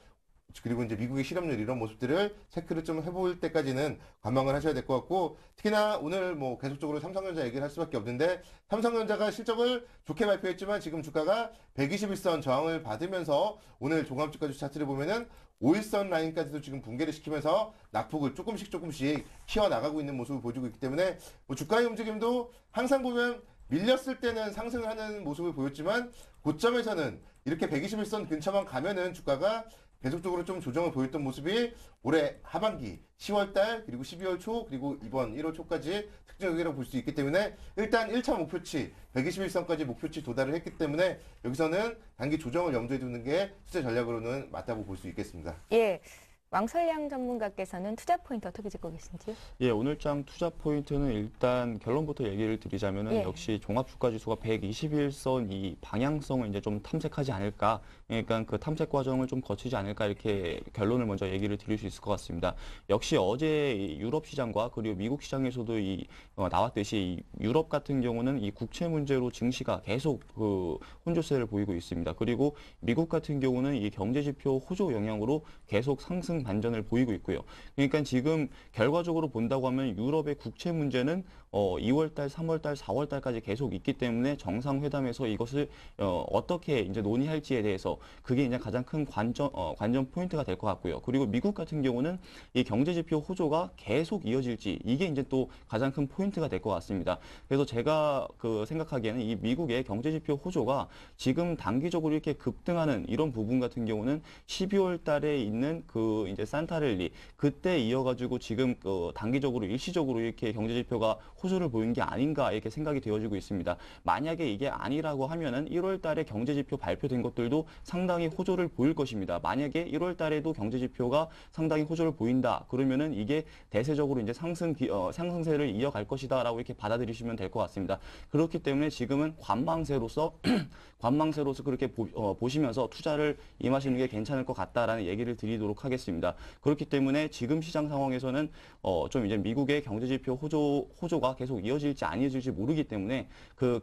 그리고 이제 미국의 실업률 이런 모습들을 체크를 좀 해볼 때까지는 관망을 하셔야 될 것 같고 특히나 오늘 뭐 계속적으로 삼성전자 얘기를 할 수밖에 없는데 삼성전자가 실적을 좋게 발표했지만 지금 주가가 121선 저항을 받으면서 오늘 종합주가지수 차트를 보면은 5일선 라인까지도 지금 붕괴를 시키면서 낙폭을 조금씩 키워나가고 있는 모습을 보여주고 있기 때문에 뭐 주가의 움직임도 항상 보면 밀렸을 때는 상승을 하는 모습을 보였지만 고점에서는 이렇게 121선 근처만 가면은 주가가 계속적으로 좀 조정을 보였던 모습이 올해 하반기 10월달 그리고 12월 초 그리고 이번 1월 초까지 특징적이라고 볼 수 있기 때문에 일단 1차 목표치 121선까지 목표치 도달을 했기 때문에 여기서는 단기 조정을 염두에 두는 게 투자 전략으로는 맞다고 볼 수 있겠습니다. 예. 왕설량 전문가께서는 투자 포인트 어떻게 짚고 계신지요? 예, 오늘장 투자 포인트는 일단 결론부터 얘기를 드리자면은 예. 역시 종합주가지수가 121선 이 방향성을 이제 좀 탐색하지 않을까, 그러니까 그 탐색 과정을 좀 거치지 않을까 이렇게 결론을 먼저 얘기를 드릴 수 있을 것 같습니다. 역시 어제 이 유럽 시장과 그리고 미국 시장에서도 나왔듯이 이 유럽 같은 경우는 이 국채 문제로 증시가 계속 그 혼조세를 보이고 있습니다. 그리고 미국 같은 경우는 이 경제지표 호조 영향으로 계속 상승 반전을 보이고 있고요. 그러니까 지금 결과적으로 본다고 하면 유럽의 국채 문제는 2월달, 3월달, 4월달까지 계속 있기 때문에 정상회담에서 이것을 어떻게 이제 논의할지에 대해서 그게 이제 가장 큰 관전 포인트가 될 것 같고요. 그리고 미국 같은 경우는 이 경제지표 호조가 계속 이어질지 이게 이제 또 가장 큰 포인트가 될 것 같습니다. 그래서 제가 생각하기에는 이 미국의 경제지표 호조가 지금 단기적으로 이렇게 급등하는 이런 부분 같은 경우는 12월달에 있는 그 이제 산타랠리 그때 이어가지고 지금 단기적으로 일시적으로 이렇게 경제지표가 호조를 보인 게 아닌가 이렇게 생각이 되어지고 있습니다. 만약에 이게 아니라고 하면은 1월 달에 경제지표 발표된 것들도 상당히 호조를 보일 것입니다. 만약에 1월 달에도 경제지표가 상당히 호조를 보인다. 그러면은 이게 대세적으로 이제 상승세를 이어갈 것이다라고 이렇게 받아들이시면 될 것 같습니다. 그렇기 때문에 지금은 관망세로서 그렇게 보시면서 투자를 임하시는 게 괜찮을 것 같다라는 얘기를 드리도록 하겠습니다. 그렇기 때문에 지금 시장 상황에서는 좀 이제 미국의 경제지표 호조가 계속 이어질지 안 이어질지 모르기 때문에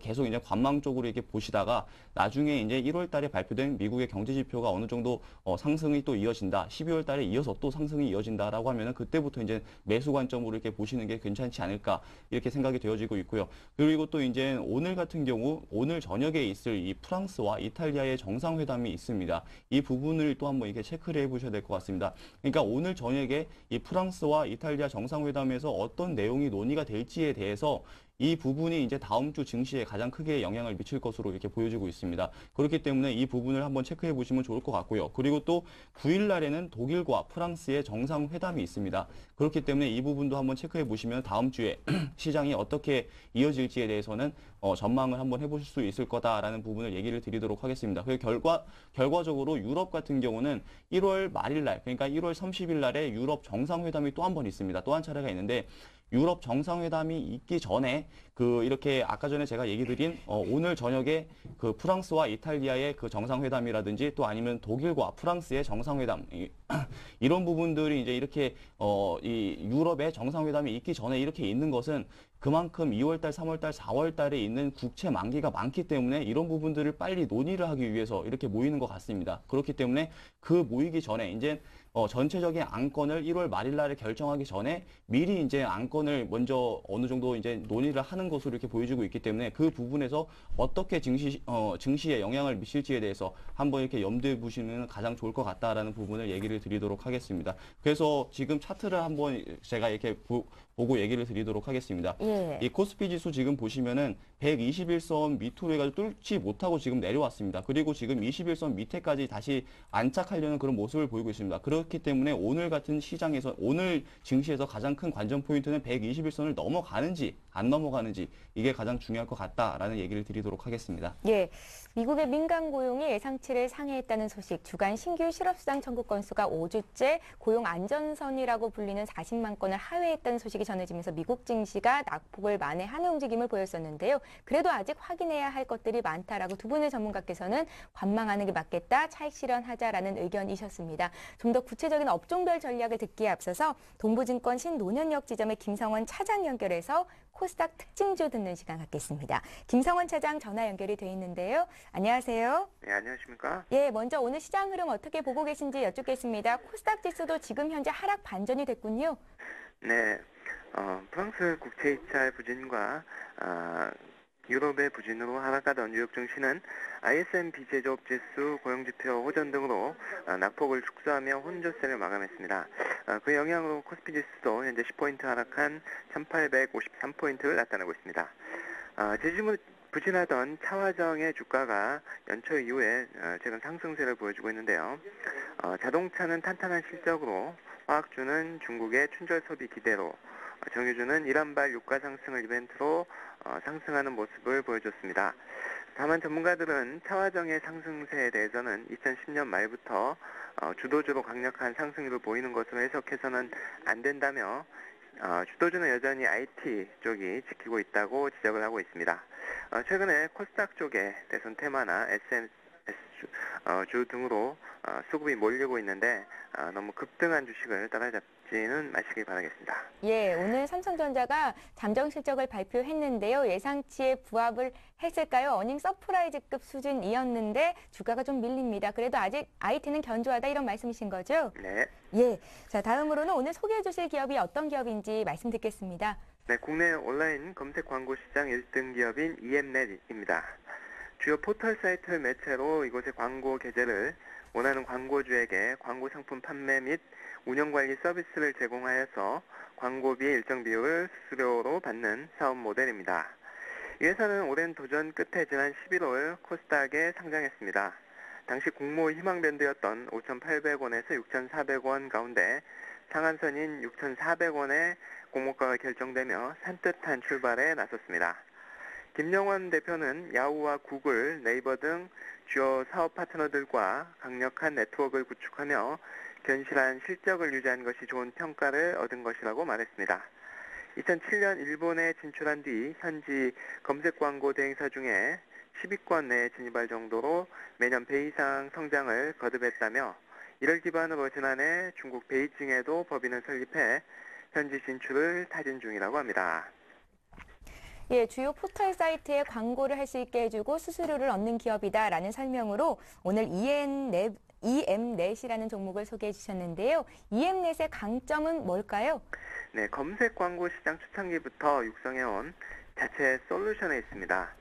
계속 이제 관망적으로 이렇게 보시다가 나중에 이제 1월 달에 발표된 미국의 경제지표가 어느 정도 상승이 또 이어진다. 12월 달에 이어서 또 상승이 이어진다라고 하면은 그때부터 이제 매수 관점으로 이렇게 보시는 게 괜찮지 않을까 이렇게 생각이 되어지고 있고요. 그리고 또 이제 오늘 같은 경우 오늘 저녁에 있을 이 프랑스와 이탈리아의 정상회담이 있습니다. 이 부분을 또 한번 이렇게 체크를 해보셔야 될 것 같습니다. 그러니까 오늘 저녁에 이 프랑스와 이탈리아 정상회담에서 어떤 내용이 논의가 될지에 대해서 이 부분이 이제 다음 주 증시에 가장 크게 영향을 미칠 것으로 이렇게 보여지고 있습니다. 그렇기 때문에 이 부분을 한번 체크해 보시면 좋을 것 같고요. 그리고 또 9일 날에는 독일과 프랑스의 정상회담이 있습니다. 그렇기 때문에 이 부분도 한번 체크해 보시면 다음 주에 시장이 어떻게 이어질지에 대해서는 전망을 한번 해보실 수 있을 거다라는 부분을 얘기를 드리도록 하겠습니다. 결과적으로 유럽 같은 경우는 1월 말일 날, 그러니까 1월 30일 날에 유럽 정상회담이 또 한 번 있습니다. 또 한 차례가 있는데 유럽 정상회담이 있기 전에 때문에 이렇게 아까 전에 제가 얘기 드린 오늘 저녁에 프랑스와 이탈리아의 정상회담이라든지 또 아니면 독일과 프랑스의 정상회담 이런 부분들이 이제 이렇게 이 유럽의 정상회담이 있기 전에 이렇게 있는 것은 그만큼 2월달, 3월달, 4월달에 있는 국채 만기가 많기 때문에 이런 부분들을 빨리 논의를 하기 위해서 이렇게 모이는 것 같습니다. 그렇기 때문에 모이기 전에 이제 전체적인 안건을 1월 말일 날에 결정하기 전에 미리 이제 안건을 먼저 어느 정도 이제 논의를 하는 것으로 이렇게 보여지고 있기 때문에 그 부분에서 어떻게 증시에 영향을 미칠지에 대해서 한번 이렇게 염두에 보시면 가장 좋을 것 같다라는 부분을 얘기를 드리도록 하겠습니다. 그래서 지금 차트를 한번 제가 이렇게 보고 얘기를 드리도록 하겠습니다. 예. 이 코스피 지수 지금 보시면은 121선 밑으로 해가지고 뚫지 못하고 지금 내려왔습니다. 그리고 지금 21선 밑에까지 다시 안착하려는 그런 모습을 보이고 있습니다. 그렇기 때문에 오늘 같은 시장에서, 오늘 증시에서 가장 큰 관전 포인트는 121선을 넘어가는지 안 넘어가는지 이게 가장 중요할 것 같다라는 얘기를 드리도록 하겠습니다. 예, 미국의 민간 고용이 예상치를 상회했다는 소식, 주간 신규 실업수당 청구 건수가 5주째 고용 안전선이라고 불리는 40만 건을 하회했다는 소식이 전해지면서 미국 증시가 낙폭을 만회하는 움직임을 보였었는데요. 그래도 아직 확인해야 할 것들이 많다라고 두 분의 전문가께서는 관망하는 게 맞겠다, 차익 실현하자라는 의견이셨습니다. 좀 더 구체적인 업종별 전략을 듣기에 앞서서 동부증권 신논현역 지점의 김성원 차장 연결해서 코스닥 특징주 듣는 시간 갖겠습니다. 김성원 차장 전화 연결이 돼 있는데요. 안녕하세요. 네, 안녕하십니까? 예, 먼저 오늘 시장 흐름 어떻게 보고 계신지 여쭙겠습니다. 코스닥 지수도 지금 현재 하락 반전이 됐군요. 네, 프랑스 국채 이차 부진과 유럽의 부진으로 하락하던 뉴욕 증시는 ISM 비제조업지수, 고용지표 호전 등으로 낙폭을 축소하며 혼조세를 마감했습니다. 그 영향으로 코스피 지수도 현재 10포인트 하락한 1853포인트를 나타내고 있습니다. 지지무 부진하던 차화정의 주가가 연초 이후에 최근 상승세를 보여주고 있는데요. 자동차는 탄탄한 실적으로, 화학주는 중국의 춘절 소비 기대로, 정유주는 이란발 유가 상승을 이벤트로 상승하는 모습을 보여줬습니다. 다만 전문가들은 차화정의 상승세에 대해서는 2010년 말부터 주도주로 강력한 상승률을 보이는 것으로 해석해서는 안 된다며 주도주는 여전히 IT 쪽이 지키고 있다고 지적을 하고 있습니다. 최근에 코스닥 쪽에 대선 테마나 SNS 주 등으로 수급이 몰리고 있는데 너무 급등한 주식을 따라잡지는 마시기 바라겠습니다. 예, 오늘 삼성전자가 잠정 실적을 발표했는데요. 예상치에 부합을 했을까요? 어닝 서프라이즈급 수준이었는데 주가가 좀 밀립니다. 그래도 아직 IT는 견조하다 이런 말씀이신 거죠? 네. 예. 자, 다음으로는 오늘 소개해 주실 기업이 어떤 기업인지 말씀 듣겠습니다. 네, 국내 온라인 검색 광고 시장 1등 기업인 EMNet입니다. 주요 포털 사이트를 매체로 이곳의 광고 게재를 원하는 광고주에게 광고 상품 판매 및 운영관리 서비스를 제공하여서 광고비 일정 비율을 수수료로 받는 사업 모델입니다. 이 회사는 오랜 도전 끝에 지난 11월 코스닥에 상장했습니다. 당시 공모 희망밴드였던 5,800원에서 6,400원 가운데 상한선인 6,400원의 공모가가 결정되며 산뜻한 출발에 나섰습니다. 김영원 대표는 야후와 구글, 네이버 등 주요 사업 파트너들과 강력한 네트워크를 구축하며 견실한 실적을 유지한 것이 좋은 평가를 얻은 것이라고 말했습니다. 2007년 일본에 진출한 뒤 현지 검색 광고 대행사 중에 10위권 내에 진입할 정도로 매년 배 이상 성장을 거듭했다며 이를 기반으로 지난해 중국 베이징에도 법인을 설립해 현지 진출을 타진 중이라고 합니다. 예, 주요 포털 사이트에 광고를 할 수 있게 해주고 수수료를 얻는 기업이다라는 설명으로 오늘 EMNet이라는 종목을 소개해 주셨는데요. EMNet의 강점은 뭘까요? 네, 검색 광고 시장 초창기부터 육성해온 자체 솔루션에 있습니다.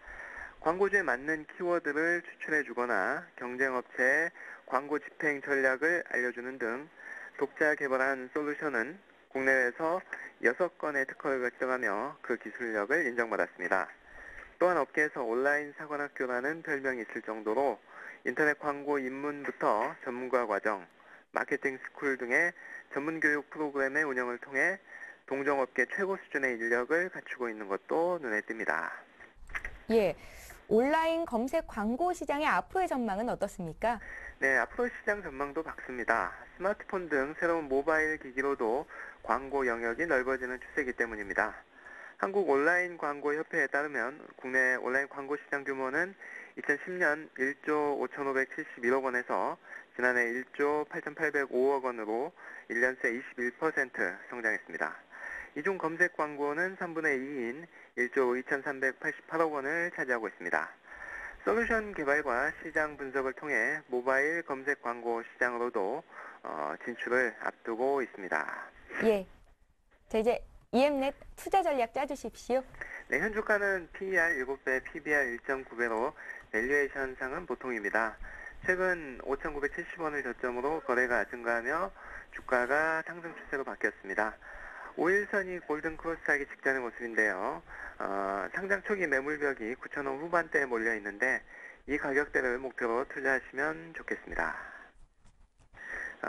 광고주에 맞는 키워드를 추출해주거나 경쟁업체의 광고 집행 전략을 알려주는 등 독자 개발한 솔루션은 국내에서 6건의 특허를 결정하며 그 기술력을 인정받았습니다. 또한 업계에서 온라인 사관학교라는 별명이 있을 정도로 인터넷 광고 입문부터 전문가 과정, 마케팅 스쿨 등의 전문 교육 프로그램의 운영을 통해 동종업계 최고 수준의 인력을 갖추고 있는 것도 눈에 띕니다. 예, 온라인 검색 광고 시장의 앞으로의 전망은 어떻습니까? 네, 앞으로 시장 전망도 밝습니다. 스마트폰 등 새로운 모바일 기기로도 광고 영역이 넓어지는 추세이기 때문입니다. 한국 온라인 광고 협회에 따르면 국내 온라인 광고 시장 규모는 2010년 1조 5,571억 원에서 지난해 1조 8,805억 원으로 1년 새 21% 성장했습니다. 이 중 검색 광고는 3분의 2인 1조 2,388억 원을 차지하고 있습니다. 솔루션 개발과 시장 분석을 통해 모바일 검색 광고 시장으로도 진출을 앞두고 있습니다. 예. 자, 이제 EM넷 투자 전략 짜주십시오. 네, 현 주가는 PER 7배, PBR 1.9배로 밸류에이션 상은 보통입니다. 최근 5,970원을 저점으로 거래가 증가하며 주가가 상승 추세로 바뀌었습니다. 5일선이 골든 크로스하기 직전의 모습인데요. 상장 초기 매물벽이 9,000원 후반대에 몰려 있는데 이 가격대를 목표로 투자하시면 좋겠습니다.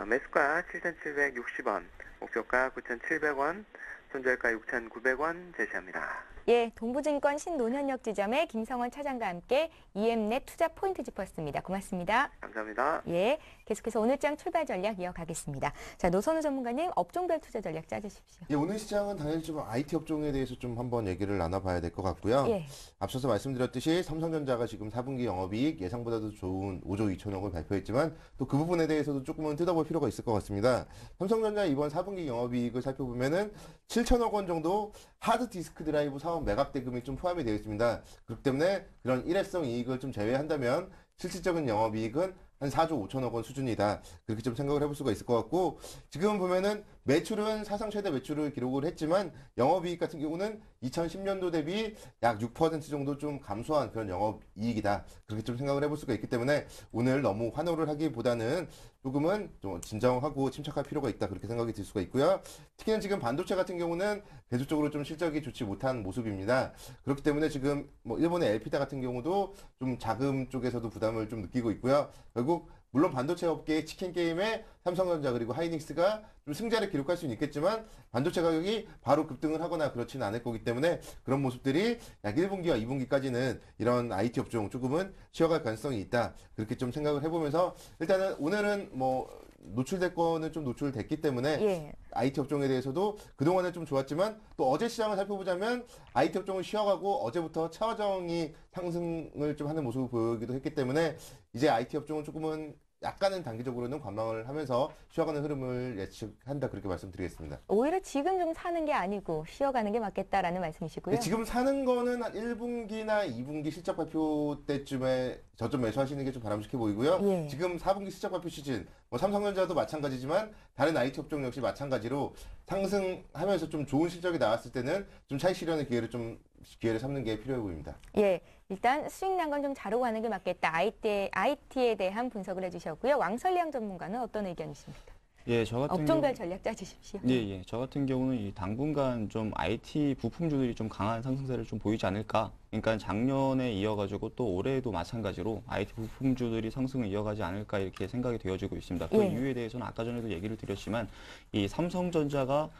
매수가 7,760원, 목표가 9,700원, 손절가 6,900원 제시합니다. 예, 동부증권 신논현역 지점의 김성원 차장과 함께 EM넷 투자 포인트 짚었습니다. 고맙습니다. 감사합니다. 예, 계속해서 오늘장 출발 전략 이어가겠습니다. 자, 노선우 전문가님 업종별 투자 전략 짜주십시오. 예, 오늘 시장은 당연히 좀 IT 업종에 대해서 좀 한번 얘기를 나눠봐야 될 것 같고요. 예. 앞서서 말씀드렸듯이 삼성전자가 지금 4분기 영업이익 예상보다도 좋은 5조 2천억을 발표했지만 또 그 부분에 대해서도 조금은 뜯어볼 필요가 있을 것 같습니다. 삼성전자 이번 4분기 영업이익을 살펴보면은 7천억 원 정도 하드디스크 드라이브 사업 매각 대금이 좀 포함이 되어 있습니다. 그렇기 때문에 그런 일회성 이익을 좀 제외한다면 실질적인 영업이익은 한 4조 5천억 원 수준이다. 그렇게 좀 생각을 해볼 수가 있을 것 같고, 지금 보면은 매출은 사상 최대 매출을 기록을 했지만 영업이익 같은 경우는 2010년도 대비 약 6% 정도 좀 감소한 그런 영업이익이다. 그렇게 좀 생각을 해볼 수가 있기 때문에 오늘 너무 환호를 하기보다는 조금은 좀 진정하고 침착할 필요가 있다. 그렇게 생각이 들 수가 있고요. 특히나 지금 반도체 같은 경우는 계속적으로 좀 실적이 좋지 못한 모습입니다. 그렇기 때문에 지금 뭐 일본의 엘피타 같은 경우도 좀 자금 쪽에서도 부담을 좀 느끼고 있고요. 결국 물론 반도체 업계의 치킨 게임에 삼성전자 그리고 하이닉스가 좀 승자를 기록할 수는 있겠지만 반도체 가격이 바로 급등을 하거나 그렇지는 않을 거기 때문에 그런 모습들이 약 1분기와 2분기까지는 이런 IT 업종 조금은 쉬어갈 가능성이 있다. 그렇게 좀 생각을 해보면서 일단은 오늘은 뭐 노출될 거는 좀 노출됐기 때문에 예. IT 업종에 대해서도 그동안은 좀 좋았지만 또 어제 시장을 살펴보자면 IT 업종은 쉬어가고 어제부터 차화정이 상승을 좀 하는 모습을 보이기도 했기 때문에 이제 IT 업종은 조금은 약간은 단기적으로는 관망을 하면서 쉬어가는 흐름을 예측한다 그렇게 말씀드리겠습니다. 오히려 지금 좀 사는 게 아니고 쉬어가는 게 맞겠다라는 말씀이시고요. 지금 사는 거는 한 1분기나 2분기 실적 발표 때쯤에 저점 매수하시는 게 좀 바람직해 보이고요. 예. 지금 4분기 실적 발표 시즌, 뭐 삼성전자도 마찬가지지만 다른 IT 업종 역시 마찬가지로 상승하면서 좀 좋은 실적이 나왔을 때는 좀 차익 실현의 기회를 삼는 게 필요해 보입니다. 예, 일단 수익 난 건 좀 자르고 가는 게 맞겠다. IT에 대한 분석을 해주셨고요. 왕설량 전문가는 어떤 의견이십니까? 예, 저 같은 업종별 전략 짜주십시오. 예. 저 같은 경우는 이 당분간 좀 IT 부품주들이 좀 강한 상승세를 좀 보이지 않을까. 그러니까 작년에 이어가지고 또 올해에도 마찬가지로 IT 부품주들이 상승을 이어가지 않을까 이렇게 생각이 되어지고 있습니다. 그 예. 이유에 대해서는 아까 전에도 얘기를 드렸지만 이 삼성전자가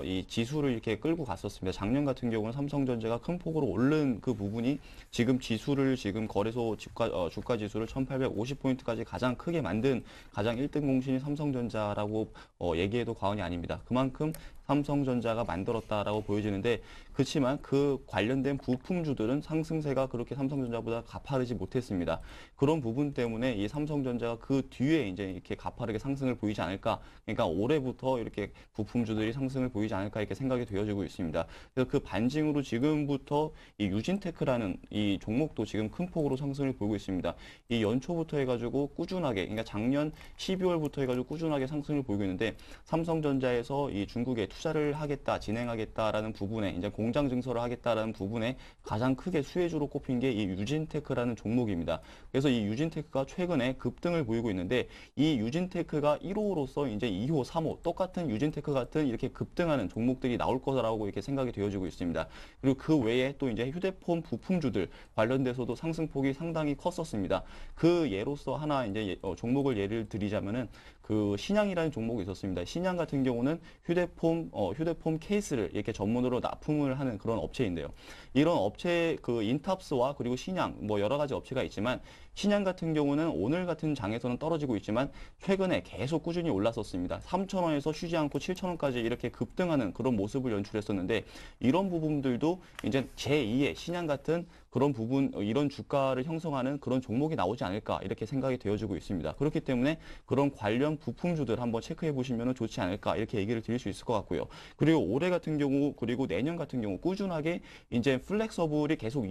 이 지수를 이렇게 끌고 갔었습니다. 작년 같은 경우는 삼성전자가 큰 폭으로 오른 그 부분이 지금 지수를 지금 거래소 주가 지수를 1850포인트까지 가장 크게 만든 가장 1등 공신이 삼성전자라고 얘기해도 과언이 아닙니다. 그만큼 삼성전자가 만들었다라고 보여지는데 그렇지만 그 관련된 부품주들은 상승세가 그렇게 삼성전자보다 가파르지 못했습니다. 그런 부분 때문에 이 삼성전자가 그 뒤에 이제 이렇게 가파르게 상승을 보이지 않을까. 그러니까 올해부터 이렇게 부품주들이 상승을 보이지 않을까 이렇게 생각이 되어지고 있습니다. 그래서 그 반증으로 지금부터 이 유진테크라는 이 종목도 지금 큰 폭으로 상승을 보이고 있습니다. 이 연초부터 해가지고 꾸준하게, 그러니까 작년 12월부터 해가지고 꾸준하게 상승을 보이고 있는데 삼성전자에서 이 중국에 투자를 하겠다, 진행하겠다라는 부분에 이제 공장 증설을 하겠다라는 부분에 가장 크게 수혜주로 꼽힌 게 이 유진테크라는 종목입니다. 그래서 이 유진테크가 최근에 급등을 보이고 있는데 이 유진테크가 1호로서 이제 2호, 3호 똑같은 유진테크 같은 이렇게 급등하는 종목들이 나올 거라고 이렇게 생각이 되어지고 있습니다. 그리고 그 외에 또 이제 휴대폰 부품주들 관련돼서도 상승폭이 상당히 컸었습니다. 그 예로서 하나 이제 종목을 예를 드리자면은 그 신양이라는 종목이 있었습니다. 신양 같은 경우는 휴대폰 휴대폰 케이스를 이렇게 전문으로 납품을 하는 그런 업체인데요. 이런 업체 그 인탑스와 그리고 신양 뭐 여러 가지 업체가 있지만 신양 같은 경우는 오늘 같은 장에서는 떨어지고 있지만 최근에 계속 꾸준히 올랐었습니다. 3,000원에서 쉬지 않고 7,000원까지 이렇게 급등하는 그런 모습을 연출했었는데 이런 부분들도 이제 제2의 신양 같은 그런 부분, 이런 주가를 형성하는 그런 종목이 나오지 않을까 이렇게 생각이 되어지고 있습니다. 그렇기 때문에 그런 관련 부품주들 한번 체크해 보시면 좋지 않을까 이렇게 얘기를 드릴 수 있을 것 같고요. 그리고 올해 같은 경우 그리고 내년 같은 경우 꾸준하게 이제 플렉서블이 계속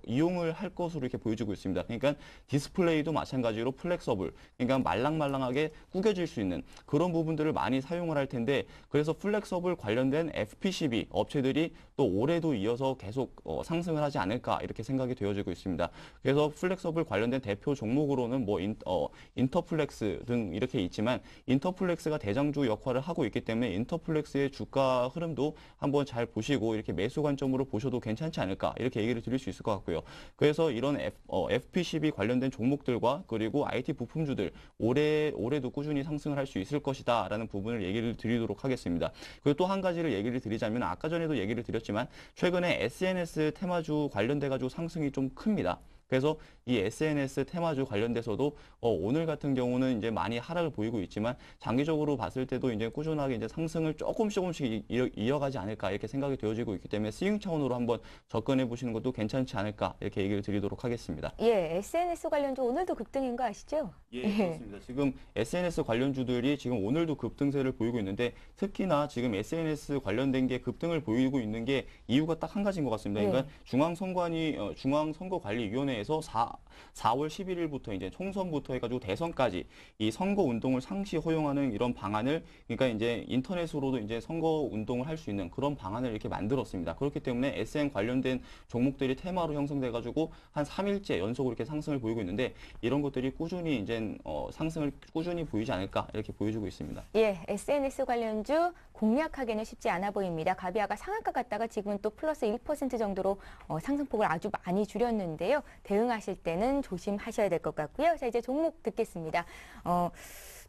이용을 할 것으로 이렇게 보여지고 있습니다. 그러니까 디스플레이도 마찬가지로 플렉서블, 그러니까 말랑말랑하게 구겨질 수 있는 그런 부분들을 많이 사용을 할 텐데 그래서 플렉서블 관련된 FPCB 업체들이 또 올해도 이어서 계속 상승을 하지 않을까 이렇게 생각이 되어지고 있습니다. 그래서 플렉서블 관련된 대표 종목으로는 뭐 인터플렉스 등 이렇게 있지만 인터플렉스가 대장주 역할을 하고 있기 때문에 인터플렉스의 주가 흐름도 한번 잘 보시고 이렇게 매수 관점으로 보셔도 괜찮지 않을까 이렇게 얘기를 드릴 수 있을 것 같고요. 그래서 이런 FPCB 관련된 종목들과 그리고 IT 부품주들 올해도 꾸준히 상승을 할 수 있을 것이다라는 부분을 얘기를 드리도록 하겠습니다. 그리고 또 한 가지를 얘기를 드리자면 아까 전에도 얘기를 드렸지만 최근에 SNS 테마주 관련돼 가지고 상승이 좀 큽니다. 그래서 이 SNS 테마주 관련돼서도 오늘 같은 경우는 이제 많이 하락을 보이고 있지만 장기적으로 봤을 때도 이제 꾸준하게 이제 상승을 조금씩 이어가지 않을까 이렇게 생각이 되어지고 있기 때문에 스윙 차원으로 한번 접근해 보시는 것도 괜찮지 않을까 이렇게 얘기를 드리도록 하겠습니다. 예, SNS 관련주 오늘도 급등인 거 아시죠? 예, 그렇습니다. 지금 SNS 관련주들이 지금 오늘도 급등세를 보이고 있는데 특히나 지금 SNS 관련된 게 급등을 보이고 있는 게 이유가 딱 한 가지인 것 같습니다. 그러니까 중앙선거관리위원회에서 4월 11일부터 이제 총선부터 해가지고 대선까지 이 선거 운동을 상시 허용하는 이런 방안을 그러니까 이제 인터넷으로도 이제 선거 운동을 할 수 있는 그런 방안을 이렇게 만들었습니다. 그렇기 때문에 SN 관련된 종목들이 테마로 형성돼가지고 한 3일째 연속으로 이렇게 상승을 보이고 있는데 이런 것들이 꾸준히 이제 상승을 꾸준히 보이지 않을까 이렇게 보여주고 있습니다. 예, SNS 관련주 공략하기는 쉽지 않아 보입니다. 가비아가 상한가 갔다가 지금은 또 플러스 1% 정도로 상승폭을 아주 많이 줄였는데요. 대응하실 때는 조심하셔야 될 것 같고요. 자, 이제 종목 듣겠습니다.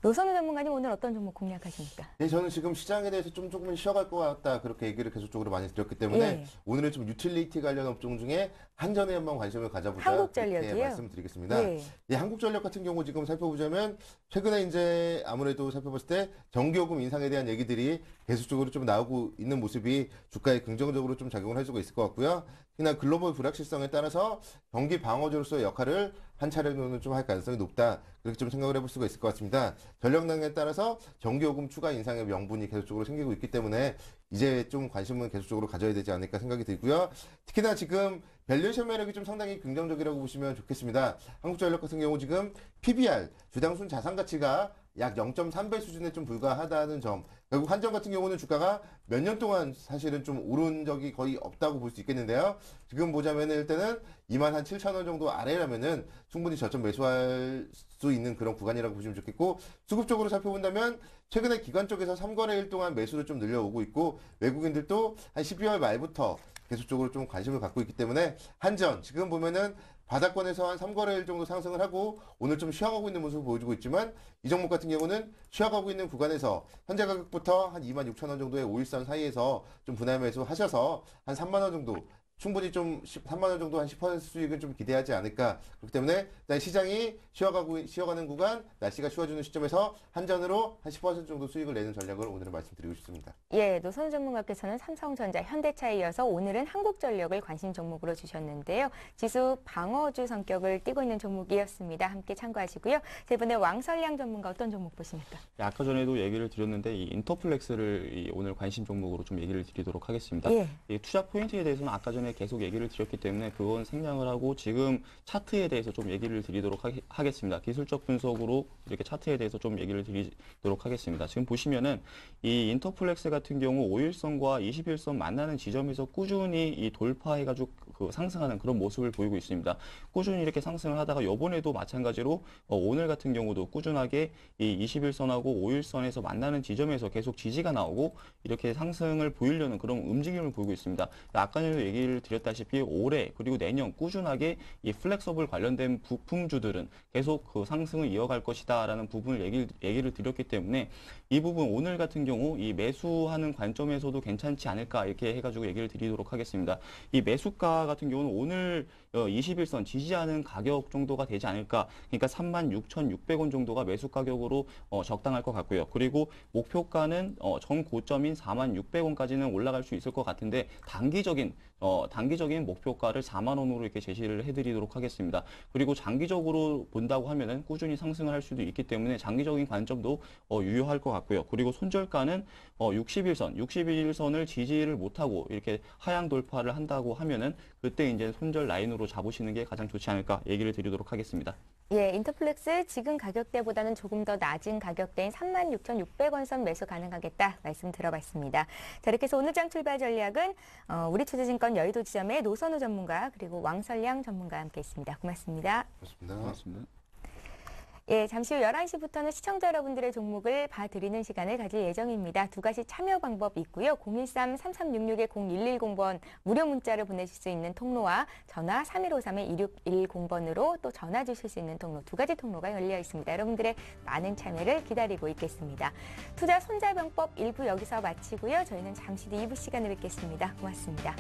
노선우 전문가님 오늘 어떤 종목 공략하십니까? 네, 저는 지금 시장에 대해서 조금 쉬어갈 것 같다 그렇게 얘기를 계속적으로 많이 드렸기 때문에 예. 오늘은 좀 유틸리티 관련 업종 중에 한전에 한번 관심을 가져보자 한국전력이요? 이렇게 말씀드리겠습니다. 예. 예, 한국전력 같은 경우 지금 살펴보자면 최근에 이제 아무래도 살펴봤을 때 전기요금 인상에 대한 얘기들이 계속적으로 좀 나오고 있는 모습이 주가에 긍정적으로 좀 작용을 해주고 있을 것 같고요. 특히나 글로벌 불확실성에 따라서 경기 방어제로서의 역할을 한 차례로는 좀 할 가능성이 높다. 그렇게 좀 생각을 해볼 수가 있을 것 같습니다. 전력난에 따라서 전기요금 추가 인상의 명분이 계속적으로 생기고 있기 때문에 이제 좀 관심은 계속적으로 가져야 되지 않을까 생각이 들고요. 특히나 지금 밸류에이션 매력이 좀 상당히 긍정적이라고 보시면 좋겠습니다. 한국전력 같은 경우 지금 PBR, 주당 순 자산 가치가 약 0.3배 수준에 좀 불과하다는 점. 결국 한전 같은 경우는 주가가 몇 년 동안 사실은 좀 오른 적이 거의 없다고 볼 수 있겠는데요. 지금 보자면 일단은 27,000원 정도 아래라면은 충분히 저점 매수할 수 있는 그런 구간이라고 보시면 좋겠고, 수급적으로 살펴본다면 최근에 기관 쪽에서 3거래일 동안 매수를 좀 늘려오고 있고, 외국인들도 한 12월 말부터 계속적으로 좀 관심을 갖고 있기 때문에 한전 지금 보면은 바닥권에서 한 3거래일 정도 상승을 하고 오늘 좀 쉬어가고 있는 모습을 보여주고 있지만 이 종목 같은 경우는 쉬어가고 있는 구간에서 현재 가격부터 한 26,000원 정도의 5일선 사이에서 좀 분할 매수 하셔서 한 3만원 정도 충분히 좀 3만원 정도 한 10% 수익은 좀 기대하지 않을까. 그렇기 때문에 일단 시장이 쉬어가는 구간, 날씨가 추워지는 시점에서 한전으로 한 10% 정도 수익을 내는 전략을 오늘은 말씀드리고 싶습니다. 예, 노선우 전문가께서는 삼성전자, 현대차에 이어서 오늘은 한국전력을 관심 종목으로 주셨는데요. 지수 방어주 성격을 띠고 있는 종목이었습니다. 함께 참고하시고요. 자, 이번에 왕설량 전문가 어떤 종목 보십니까? 네, 아까 전에도 얘기를 드렸는데 이 인터플렉스를 오늘 관심 종목으로 좀 얘기를 드리도록 하겠습니다. 예. 이 투자 포인트에 대해서는 아까 전에 계속 얘기를 드렸기 때문에 그건 생략을 하고 지금 차트에 대해서 좀 얘기를 드리도록 하겠습니다. 기술적 분석으로 이렇게 차트에 대해서 좀 얘기를 드리도록 하겠습니다. 지금 보시면은 이 인터플렉스 같은 경우 5일선과 21선 만나는 지점에서 꾸준히 이 돌파해가지고 그 상승하는 그런 모습을 보이고 있습니다. 꾸준히 이렇게 상승을 하다가 이번에도 마찬가지로 오늘 같은 경우도 꾸준하게 이 21선하고 5일선에서 만나는 지점에서 계속 지지가 나오고 이렇게 상승을 보이려는 그런 움직임을 보이고 있습니다. 아까 전에도 얘기를 얘기를 드렸다시피 올해 그리고 내년 꾸준하게 이 플렉서블 관련된 부품주들은 계속 그 상승을 이어갈 것이다라는 부분을 얘기를 드렸기 때문에 이 부분 오늘 같은 경우 이 매수하는 관점에서도 괜찮지 않을까 이렇게 해가지고 얘기를 드리도록 하겠습니다. 이 매수가 같은 경우는 오늘 21선 지지하는 가격 정도가 되지 않을까. 그러니까 36,600원 정도가 매수 가격으로 적당할 것 같고요. 그리고 목표가는 전 고점인 46,600원까지는 올라갈 수 있을 것 같은데 단기적인 목표가를 4만 원으로 이렇게 제시를 해드리도록 하겠습니다. 그리고 장기적으로 본다고 하면은 꾸준히 상승을 할 수도 있기 때문에 장기적인 관점도 유효할 것 같고요. 그리고 손절가는 61선을 지지를 못하고 이렇게 하향 돌파를 한다고 하면은 그때 이제 손절 라인으로 잡으시는 게 가장 좋지 않을까 얘기를 드리도록 하겠습니다. 예, 인터플렉스 지금 가격대보다는 조금 더 낮은 가격대인 36,600원 선 매수 가능하겠다 말씀 들어봤습니다. 자, 이렇게 해서 오늘 장 출발 전략은 우리투자증권 여의도 지점의 노선우 전문가 그리고 왕설량 전문가와 함께 했습니다. 고맙습니다. 고맙습니다. 예, 잠시 후 11시부터는 시청자 여러분들의 종목을 봐드리는 시간을 가질 예정입니다. 두 가지 참여 방법이 있고요. 013-3366-0110번 무료 문자를 보내실 수 있는 통로와 전화 3153-2610번으로 또 전화 주실 수 있는 통로 두 가지 통로가 열려 있습니다. 여러분들의 많은 참여를 기다리고 있겠습니다. 투자 손자병법 1부 여기서 마치고요. 저희는 잠시 뒤 2부 시간에 뵙겠습니다. 고맙습니다.